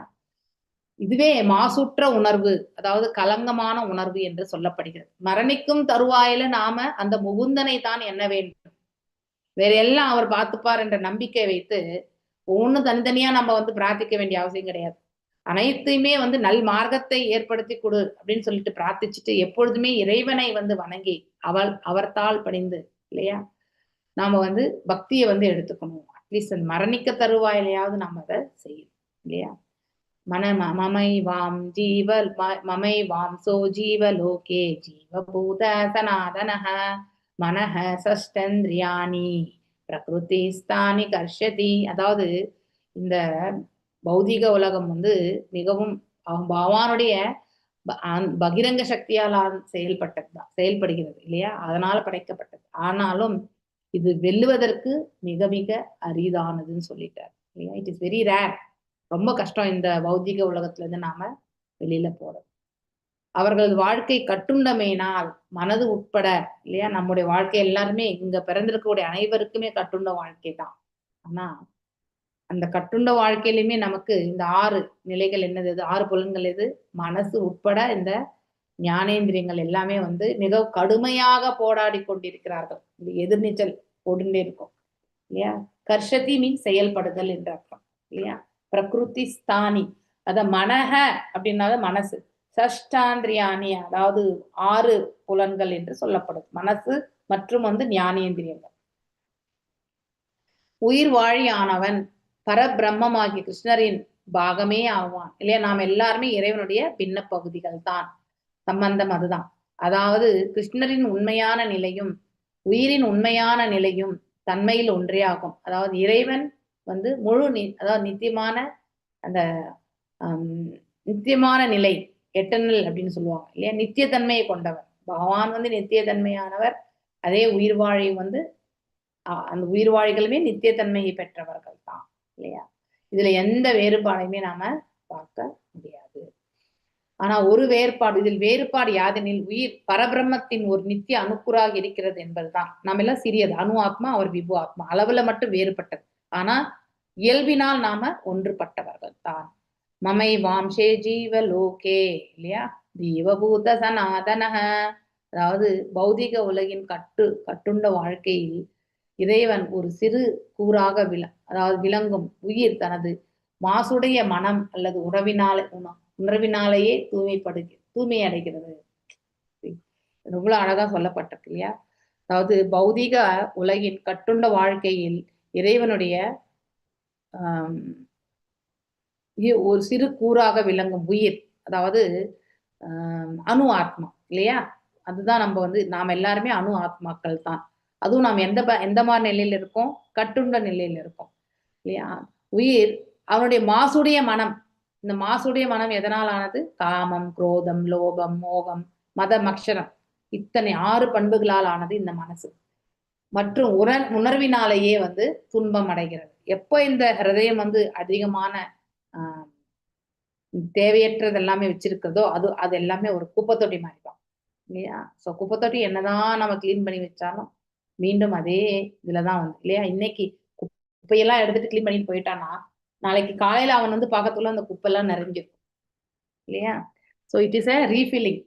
இதுவே மாசுற்ற உணர்வு, அதாவது களங்கமான உணர்வு என்று சொல்லப்படுகிறது. மரணிக்கும் தருவாயில நாம அந்த முகுந்தனை தான் எண்ண வேண்டும். வேற எல்லாம் அவர் பார்த்துப்பார் என்ற நம்பிக்கை வைத்து ஒவ்வொன்றும் தனித்தனியா நம்ம வந்து பிரார்த்திக்க வேண்டிய அவசியம் கிடையாது. அனைத்தையுமே வந்து நல் மார்க்கத்தை ஏற்படுத்தி கொடு அப்படின்னு சொல்லிட்டு பிரார்த்திச்சுட்டு எப்பொழுதுமே இறைவனை வந்து வணங்கி அவர்தால் பணிந்து இல்லையா நாம வந்து பக்தியை வந்து எடுத்துக்கணும். அட்லீஸ்ட் அந்த மரணிக்க தருவாயிலையாவது நாம அதை செய்யணும் இல்லையா? மமை வாம் சோ ஜீவ லோகே ஜீவபூத சனாதனஹ மனஹ சஷ்டந்திரியாணி பிரகிருதி ஸ்தானி கர்ஷதி. அதாவது இந்த பௌதிக உலகம் வந்து மிகவும் பகவானுடைய பகிரங்க சக்தியால் செயல்படுகிறது இல்லையா? அதனால படைக்கப்பட்டது. ஆனாலும் இது வெல்லுவதற்கு மிக மிக அரிதானதுன்னு சொல்லிட்டார் இல்லையா? It is very rare. ரொம்ப கஷ்டம் இந்த பௌதிக உலகத்துல இருந்து நாம வெளியில போறது. அவர்களது வாழ்க்கை கட்டுண்டமையினால் மனது உட்பட இல்லையா? நம்முடைய வாழ்க்கை எல்லாருமே இங்க பிறந்திருக்கக்கூடிய அனைவருக்குமே கட்டுண்ட வாழ்க்கை தான். ஆனா அந்த கட்டுண்ட வாழ்க்கையிலுமே நமக்கு இந்த 6 நிலைகள் என்னது? 6 புலன்கள் எது? மனசு உட்பட இந்த ஞானேந்திரியங்கள் எல்லாமே வந்து மிக கடுமையாக போராடி கொண்டிருக்கிறார்கள். இது எதிர்நீச்சல் போட்டுட்டே இருக்கும் இல்லையா? கர்ஷதி மீன் செயல்படுதல் என்ற அர்த்தம் இல்லையா? பிரகிருதி ஸ்தானி அத மனஹ அப்படின்னாத மனசு, சஷ்டாந்திரியானி அதாவது 6 புலன்கள் என்று சொல்லப்படுது. மனசு மற்றும் வந்து ஞானேந்திரியங்கள். உயிர் வாழியானவன் பரபிரம்மமாகி கிருஷ்ணரின் பாகமே ஆவான் இல்லையா? நாம் எல்லாருமே இறைவனுடைய பின்ன பகுதிகள் தான். சம்பந்தம் அதுதான். அதாவது கிருஷ்ணரின் உண்மையான நிலையும் உயிரின் உண்மையான நிலையும் தன்மையில் ஒன்றே ஆகும். அதாவது இறைவன் வந்து அதாவது நித்தியமான அந்த நித்தியமான நிலை, எட்டர்னல் அப்படின்னு சொல்லுவாங்க இல்லையா? நித்தியத்தன்மையை கொண்டவர் பகவான் வந்து நித்தியத்தன்மையானவர். அதே உயிர் வாழி வந்து அந்த உயிர் வாழிகளுமே நித்தியத்தன்மையை பெற்றவர்கள் தான் இல்லையா? இதுல எந்த வேறுபாடையுமே நாம பார்க்க முடியாது. ஆனா ஒரு வேறுபாடு, இதில் வேறுபாடு யாதெனில் உயிர் பரபிரம்மத்தின் ஒரு நித்திய அணுக்குறாக இருக்கிறது என்பதுதான். நாம எல்லாம் சிறியது, அணு ஆத்மா, அவர் விபு ஆத்மா, அளவுல மட்டும் வேறுபட்டது. ஆனா இயல்பினால் நாம ஒன்றுபட்டவர்கள் தான். மமை வாம்சே ஜீவ லோகே இல்லையா? ஜீவபூத சனாதனஹ. அதாவது பௌதிக உலகின் கட்டுண்ட வாழ்க்கையில் இறைவன் ஒரு சிறு கூறாக அதாவது விளங்கும் உயிர் தனது மாசுடைய மனம் அல்லது உணர்வினாலேயே தூய்மை அடைகிறது. ரொம்ப அழகா சொல்லப்பட்டிருக்கு இல்லையா? அதாவது பௌதிக உலகின் கட்டுண்ட வாழ்க்கையில் இறைவனுடைய ஒரு சிறு கூறாக விளங்கும் உயிர், அதாவது அணு ஆத்மா இல்லையா? அதுதான் நம்ம வந்து நாம் எல்லாருமே அணு ஆத்மாக்கள் தான். அதுவும் நாம் எந்த மாதிரி நிலையில இருக்கோம்? கட்டுண்ட நிலையில இருக்கோம் இல்லையா? உயிர் அவனுடைய மாசுடைய மனம். இந்த மாசுடைய மனம் எதனால் ஆனது? காமம், குரோதம், லோபம், மோகம், மதம், அக்ஷரம், இத்தனை 6 பண்புகளால் ஆனது இந்த மனசு. மற்றும் உணர்வினாலேயே வந்து துன்பம் அடைகிறது. எப்போ இந்த ஹிருதயம் வந்து அதிகமான தேவையற்றது எல்லாமே வச்சிருக்கிறதோ அது எல்லாமே ஒரு குப்பை தொட்டி மாதிரி தான் இல்லையா? சோ குப்பை தொட்டி என்னதான் நம்ம கிளீன் பண்ணி வச்சாலும் மீண்டும் அதே இதுலதான் வந்து இல்லையா. இன்னைக்கு குப்பையெல்லாம் எடுத்துட்டு கிளீன் பண்ணிட்டு போயிட்டானா நாளைக்கு காலையில அவன் வந்து பார்க்கறதுக்குள்ள அந்த குப்பையெல்லாம் நிறைஞ்சிருக்கும் இல்லையா. So it is a refilling.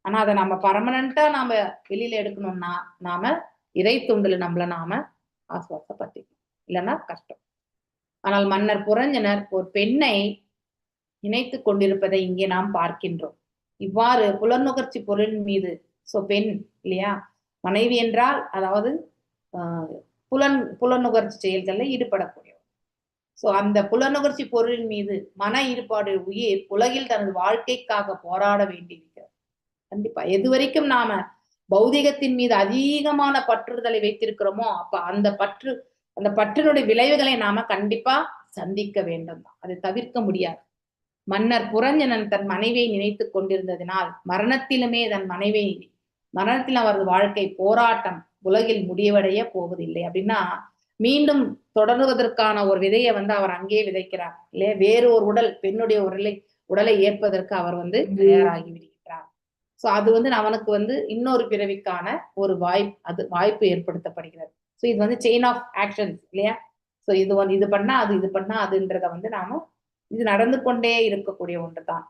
ஆனா அதை நம்ம பர்மனண்டா நாம வெளியில எடுக்கணும்னா நாம இறை தூண்டல் நம்மள நாம ஆசுவாசப்படுத்திக்கணும், இல்லைன்னா கஷ்டம். ஆனால் மன்னர் புரஞ்சனர் ஒரு பெண்ணை இணைத்து கொண்டிருப்பதை இங்கே நாம் பார்க்கின்றோம். இவ்வாறு புலனுகர்ச்சி பொருள் மீது பெண் இல்லையா, மனைவி என்றால் அதாவது புலனுகர்ச்சி செயல்களில் ஈடுபடக்கூடியவர். அந்த புலனுகர்ச்சி பொருளின் மீது மன ஈடுபாடு உயிர் உலகில் தனது வாழ்க்கைக்காக போராட வேண்டியிருக்கிறது. கண்டிப்பா எது வரைக்கும் நாம பௌதிகத்தின் மீது அதிகமான பற்றுதலை வைத்திருக்கிறோமோ அப்ப அந்த பற்றினுடைய விளைவுகளை நாம கண்டிப்பா சந்திக்க வேண்டும் தான், அதை தவிர்க்க முடியாது. மன்னர் புரஞ்சனன் தன் மனைவியை நினைத்து கொண்டிருந்ததினால் மரணத்தில் அவரது வாழ்க்கை போராட்டம் உலகில் முடிவடைய போவதில்லை. அப்படின்னா மீண்டும் தொடருவதற்கான ஒரு விதையை அவர் அங்கே விதைக்கிறார் இல்லையா. வேறு ஒரு பெண்ணுடைய உடலை ஏற்பதற்கு அவர் தயாராகி விடுகிறார். அது அவனுக்கு இன்னொரு பிறவிக்கான ஒரு வாய்ப்பு ஏற்படுத்தப்படுகிறது. இது செயின் ஆஃப் ஆக்ஷன்ஸ் இல்லையா. இது பண்ணா அது, இது பண்ணா அதுன்றத நாம இது நடந்து கொண்டே இருக்கக்கூடிய ஒன்றுதான்.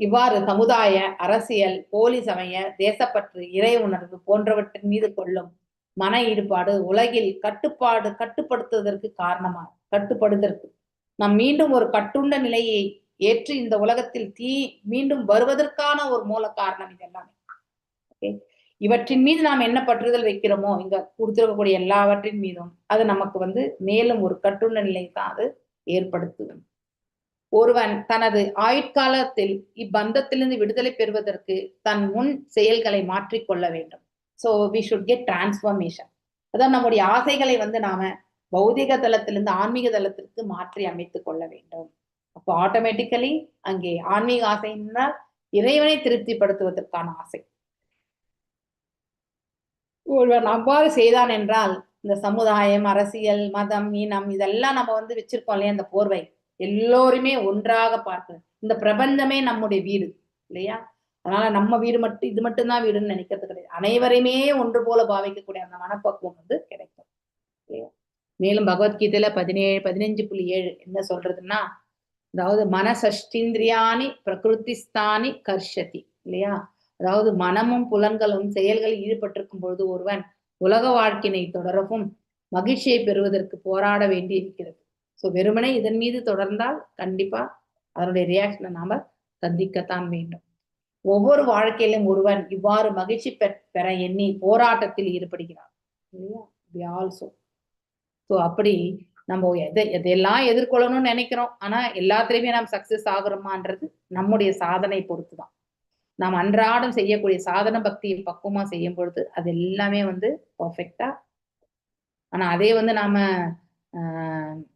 இவ்வாறு சமுதாய, அரசியல், போலி சமய, தேசப்பற்று, இறை உணர்வு போன்றவற்றின் மீது கொள்ளும் மன ஈடுபாடு உலகில் கட்டுப்படுத்துவதற்கு கட்டுப்படுவதற்கு நாம் மீண்டும் ஒரு கட்டுண்ட நிலையை ஏற்று இந்த உலகத்தில் மீண்டும் வருவதற்கான ஒரு மூல காரணம் இது எல்லாமே. ஓகே, இவற்றின் மீது நாம் என்ன பற்றுதல் வைக்கிறோமோ இங்க கொடுத்திருக்கக்கூடிய எல்லாவற்றின் மீதும் அது நமக்கு மேலும் ஒரு கட்டுண்ட நிலை தான் அது ஏற்படுத்தும். ஒருவன் தனது ஆயுட்காலத்தில் இப்பந்தத்திலிருந்து விடுதலை பெறுவதற்கு தன் முன் செயல்களை மாற்றிக்கொள்ள வேண்டும். we should get transformation. அதான் நம்முடைய ஆசைகளை நாம பௌதிக தளத்திலிருந்து ஆன்மீக தளத்திற்கு மாற்றி அமைத்துக் கொள்ள வேண்டும். அப்போ ஆட்டோமேட்டிக்கலி அங்கே ஆன்மீக ஆசை என்றால் இறைவனை திருப்திப்படுத்துவதற்கான ஆசை. ஒருவன் அவ்வாறு செய்தான் என்றால் இந்த சமுதாயம், அரசியல், மதம், இனம் இதெல்லாம் நம்ம வச்சிருக்கோம் இல்லையா, இந்த போர்வை எல்லோருமே ஒன்றாக பார்க்கணும். இந்த பிரபஞ்சமே நம்முடைய வீடு இல்லையா. அதனால நம்ம வீடு மட்டும் இது மட்டும்தான் வீடுன்னு நினைக்கிறது கிடையாது. அனைவரையுமே ஒன்று போல பாவிக்கக்கூடிய அந்த மனப்பக்குவம் கிடைக்கும் இல்லையா. மேலும் பகவத்கீதையில 15.7 என்ன சொல்றதுன்னா, அதாவது மனசஷ்டிந்திரியானி பிரகிருதிஸ்தானி கர்ஷதி இல்லையா. அதாவது மனமும் புலன்களும் செயல்களில் ஈடுபட்டிருக்கும் பொழுது ஒருவன் உலக வாழ்க்கையினை தொடரவும் மகிழ்ச்சியை பெறுவதற்கு போராட வேண்டி இருக்கிறது. வெறுமனே இதன் மீது தொடர்ந்தால் கண்டிப்பா அதனுடைய ரியாக்ஷனை நாம சந்திக்கத்தான் வேண்டும். ஒவ்வொரு வாழ்க்கையிலும் ஒருவன் இவ்வாறு மகிழ்ச்சி பெற எண்ணி போராட்டத்தில் ஈடுபடுகிறார் இல்லையா. அப்படி நம்ம எதையெல்லாம் எதிர்கொள்ளணும்னு நினைக்கிறோம், ஆனா எல்லாத்திலையுமே நாம் சக்சஸ் ஆகுறோமான்றது நம்முடைய சாதனை பொறுத்துதான். நாம் அன்றாடம் செய்யக்கூடிய சாதன பக்தியை பக்குவமா செய்யும் பொழுது அது எல்லாமே பர்ஃபெக்டா. ஆனா அதே நாம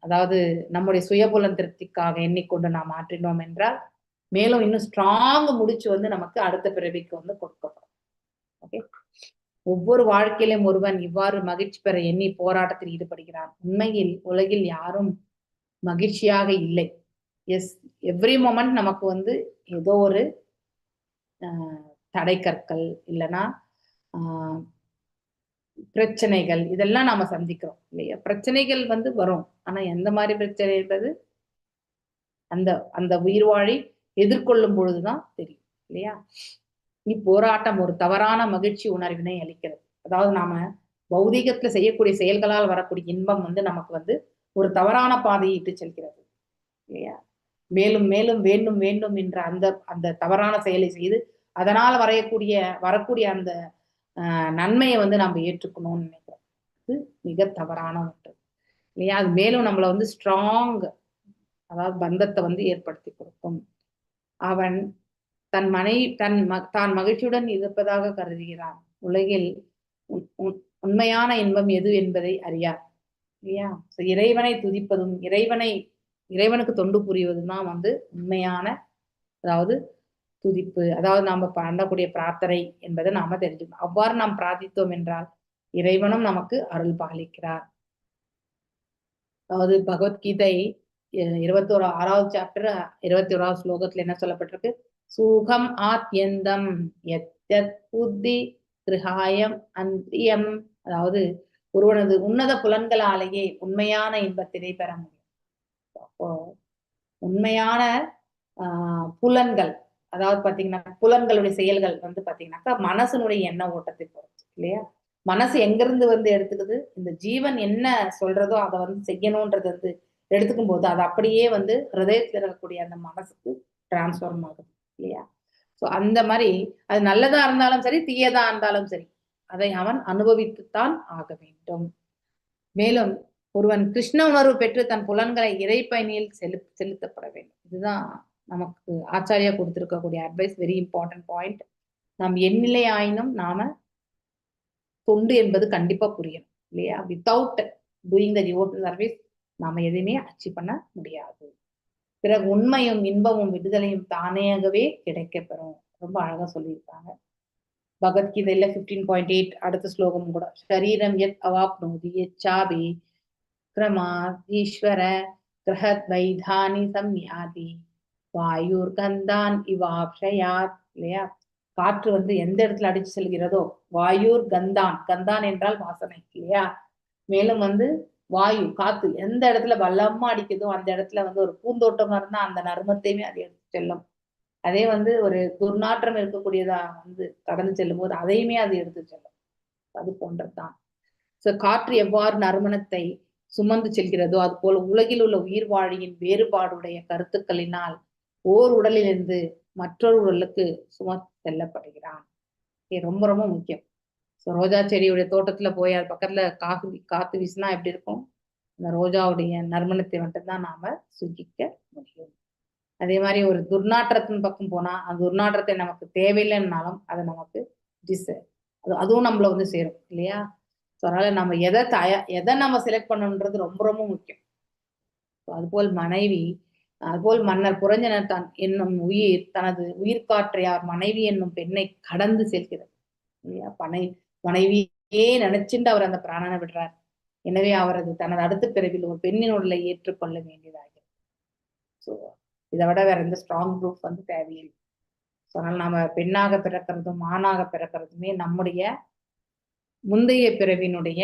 அதாவது நம்முடைய சுயபுலன் திருப்திக்காக எண்ணிக்கொண்டு நாம் மாற்றினோம் என்றால் மேலும் இன்னும் ஸ்ட்ராங் முடிச்சு நமக்கு அடுத்த பிறவிக்கு கொடுக்கப்படும். ஓகே, ஒவ்வொரு வாழ்க்கையிலும் ஒருவன் இவ்வாறு மகிழ்ச்சி பெற எண்ணி போராட்டத்தில் ஈடுபடுகிறான். உண்மையில் உலகில் யாரும் மகிழ்ச்சியாக இல்லை. எவ்ரி மொமெண்ட் நமக்கு ஏதோ ஒரு தடை கற்கள் இல்லைன்னா பிரச்சனைகள் இதெல்லாம் நாம சந்திக்கிறோம் இல்லையா. பிரச்சனைகள் வரும், ஆனா எந்த மாதிரி பிரச்சனை என்பது அந்த உயிர் வாழி எதிர்கொள்ளும் பொழுதுதான் தெரியும் இல்லையா. இப்போராட்டம் ஒரு தவறான மகிழ்ச்சி உணர்வினை அளிக்கிறது. அதாவது நாம பௌதீகத்துல செய்யக்கூடிய செயல்களால் வரக்கூடிய இன்பம் நமக்கு ஒரு தவறான பாதையை இட்டு செல்கிறது இல்லையா. மேலும் மேலும் வேண்டும் வேண்டும் என்ற அந்த தவறான செயலை செய்து அதனால் வரக்கூடிய அந்த நன்மையை நம்ம ஏற்றுக்கணும்னு நினைக்கிறோம். இது மிக தவறான ஒன்று இல்லையா. அது மேலும் நம்மளை ஸ்ட்ராங் அதாவது பந்தத்தை ஏற்படுத்தி கொடுக்கும். அவன் தான் மகிழ்ச்சியுடன் இருப்பதாக கருதுகிறான். உலகில் உண்மையான இன்பம் எது என்பதை அறியார் இல்லையா. இறைவனை துதிப்பதும் இறைவனுக்கு தொண்டு புரிவதும் தான் உண்மையான அதாவது துதிப்பு. அதாவது நாம பண்ணக்கூடிய பிரார்த்தனை என்பதை நாம தெரிஞ்சுக்கணும். அவ்வாறு நாம் பிரார்த்தித்தோம் என்றால் இறைவனும் நமக்கு அருள் பாலிக்கிறார். அதாவது பகவத்கீதை 21வது சாப்டர் 21வது ஸ்லோகத்துல என்ன சொல்லப்பட்டிருக்கு, சுகம் ஆத்யந்தம் யத் புத்தி கிருஹாயம் அந்திரியம், அதாவது ஒருவனது உன்னத புலன்களாலேயே உண்மையான இன்பத்தினை பெற முடியும். அப்போ உண்மையான புலன்கள், அதாவது பாத்தீங்கன்னா புலன்களுடைய செயல்கள் வந்து பாத்தீங்கன்னாக்கா மனசனுடைய எண்ண ஓட்டத்தை பொறுத்து இல்லையா. மனசு எங்கிருந்து வந்து எடுத்துக்குது, இந்த ஜீவன் என்ன சொல்றதோ அதை வந்து செய்யணும்ன்றது வந்து எடுத்துக்கும் போது அது அப்படியே வந்து ஹிருதயத்தில் இருக்கக்கூடிய அந்த மனசுக்கு டிரான்ஸ்ஃபார்ம் ஆகுது இல்லையா. ஸோ அந்த மாதிரி அது நல்லதா இருந்தாலும் சரி தீயதா இருந்தாலும் சரி அதை அவன் அனுபவித்துத்தான் ஆக வேண்டும். மேலும் ஒருவன் கிருஷ்ண உணர்வு பெற்று தன் புலன்களை இறைப்பயணியில் செலுத்தப்பட வேண்டும். இதுதான் நமக்கு ஆச்சாரியா கொடுத்திருக்கக்கூடிய அட்வைஸ். Very important point. நாம் எண்ணிலை ஆயினும் நாம தொண்டு என்பது கண்டிப்பா புரியணும் இல்லையா. Without doing the devotional service நாம எதையுமே அச்சீவ் பண்ண முடியாது. பிறகு உண்மையும் இன்பமும் விடுதலையும் தானேயாகவே கிடைக்கப்பெறும். ரொம்ப அழகா சொல்லியிருக்காங்க பகவத்கீதையில 15.8 அடுத்த ஸ்லோகம் கூட. ஷரீரம் யத் அவாப்னோதி யச்சாபி கிரமாதீஸ்வர கிரஹத் வைதானி சம்யாதி வாயுர் கந்தான் இவாப்ஷயாத் இல்லையா. காற்று வந்து எந்த இடத்துல அடிச்சு செல்கிறதோ, வாயுர் கந்தான், கந்தான் என்றால் வாசனை இல்லையா. மேலும் வந்து வாயு காத்து எந்த இடத்துல பலமா அடிக்குதோ அந்த இடத்துல வந்து ஒரு பூந்தோட்டமா இருந்தா அந்த நறுமத்தையுமே அது எடுத்து செல்லும். அதே வந்து ஒரு துர்நாற்றம் இருக்கக்கூடியதா வந்து கடந்து செல்லும் போது அதையுமே அது எடுத்து செல்லும். அது போன்றதுதான். சோ காற்று எவ்வாறு நறுமணத்தை சுமந்து செல்கிறதோ அது போல உலகில் உள்ள உயிர் வாழியின் வேறுபாடுடைய கருத்துக்களினால் ஓர் உடலிலிருந்து மற்றொரு உடலுக்கு சுமந்து செல்லப்படுகிறான். ரொம்ப ரொம்ப முக்கியம். ஸோ ரோஜா செடியுடைய தோட்டத்துல போய் அது பக்கத்துல காத்து வீசினா எப்படி இருக்கும், அந்த ரோஜாவுடைய நறுமணத்தை மட்டும்தான் நாம சுகிக்க முடியும். அதே மாதிரி ஒரு துர்நாற்றத்தின் பக்கம் போனா அந்த துர்நாற்றத்தை நமக்கு தேவையில்லைன்னாலும் அதை நமக்கு அதுவும் நம்மள வந்து சேரும் இல்லையா. ஸோ அதனால நம்ம எதை நம்ம செலக்ட் பண்ணணுன்றது ரொம்ப ரொம்ப முக்கியம். அதுபோல் மனைவி, அதுபோல் மன்னர் புரஞ்சனர் தான் என்னும் உயிர் தனது உயிர்காற்றையார் மனைவி என்னும் பெண்ணை கடந்து செல்கிறது இல்லையா. மனைவியே நினைச்சுட்டு அவர் அந்த பிராணனை விடுறார். எனவே அவரது தனது அடுத்த பிறவில் ஒரு பெண்ணின் உடலை ஏற்றுக்கொள்ள வேண்டியதாகிறது. ஸோ இதை விட வேற எந்த ஸ்ட்ராங் ப்ரூஃப் வந்து தேவையில்லை. ஸோ அதனால நாம பெண்ணாக பிறக்கிறதும் ஆணாக பிறக்கிறதுமே நம்முடைய முந்தைய பிறவினுடைய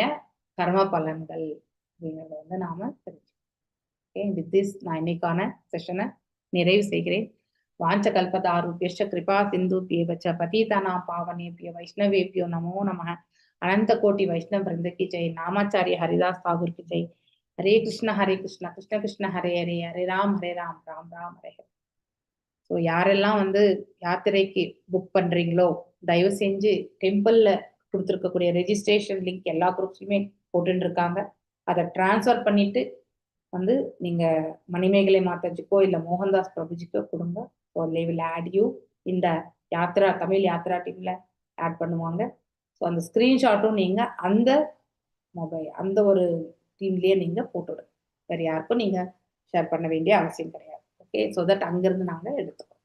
கர்ம பலன்கள் அப்படிங்கிறத வந்து நாம தெரிஞ்சுக்கணும். வித் திஸ் நான் இன்னைக்கான செஷனை நிறைவு செய்கிறேன். வாஞ்ச கல்பதாருபியஷ்ட கிருபா சிந்துபியவச்ச பதீதானாம் பாவனேபிய வைஷ்ணவேபியோ நமோ நமः. அனந்த கோட்டி வைஷ்ணவ பிருந்தகி ஜெய். நாமாச்சாரிய ஹரிதாஸ் தாகூர் கி ஜெய். ஹரே கிருஷ்ண கிருஷ்ண கிருஷ்ண ஹரே ஹரே, ஹரே ராம் ராம் ராம் ஹரே ஹரே. ஸோ யாரெல்லாம் வந்து யாத்திரைக்கு புக் பண்றீங்களோ தயவு செஞ்சு டெம்பிள்ல கொடுத்துருக்கக்கூடிய ரெஜிஸ்ட்ரேஷன் லிங்க் எல்லா குரூப்ஸ்லையுமே போட்டுட்டு இருக்காங்க. அதை டிரான்ஸ்ஃபர் பண்ணிட்டு வந்து நீங்க மணிமேகலை மாதாஜிக்கோ இல்ல மோகன்தாஸ் பிரபுஜிக்கோ கொடுங்க. So they will add you இந்த யாத்ரா தமிழ் யாத்ரா டீம்ல ஆட் பண்ணுவாங்க. ஸோ அந்த ஸ்கிரீன்ஷாட்டும் நீங்க அந்த மொபைல் அந்த ஒரு டீம்லயே நீங்க போட்டுவிடுங்க. வேற யாருக்கும் நீங்க ஷேர் பண்ண வேண்டிய அவசியம் கிடையாது. ஓகே, ஸோ தட் அங்கிருந்து நாங்க எடுத்துக்கோம்.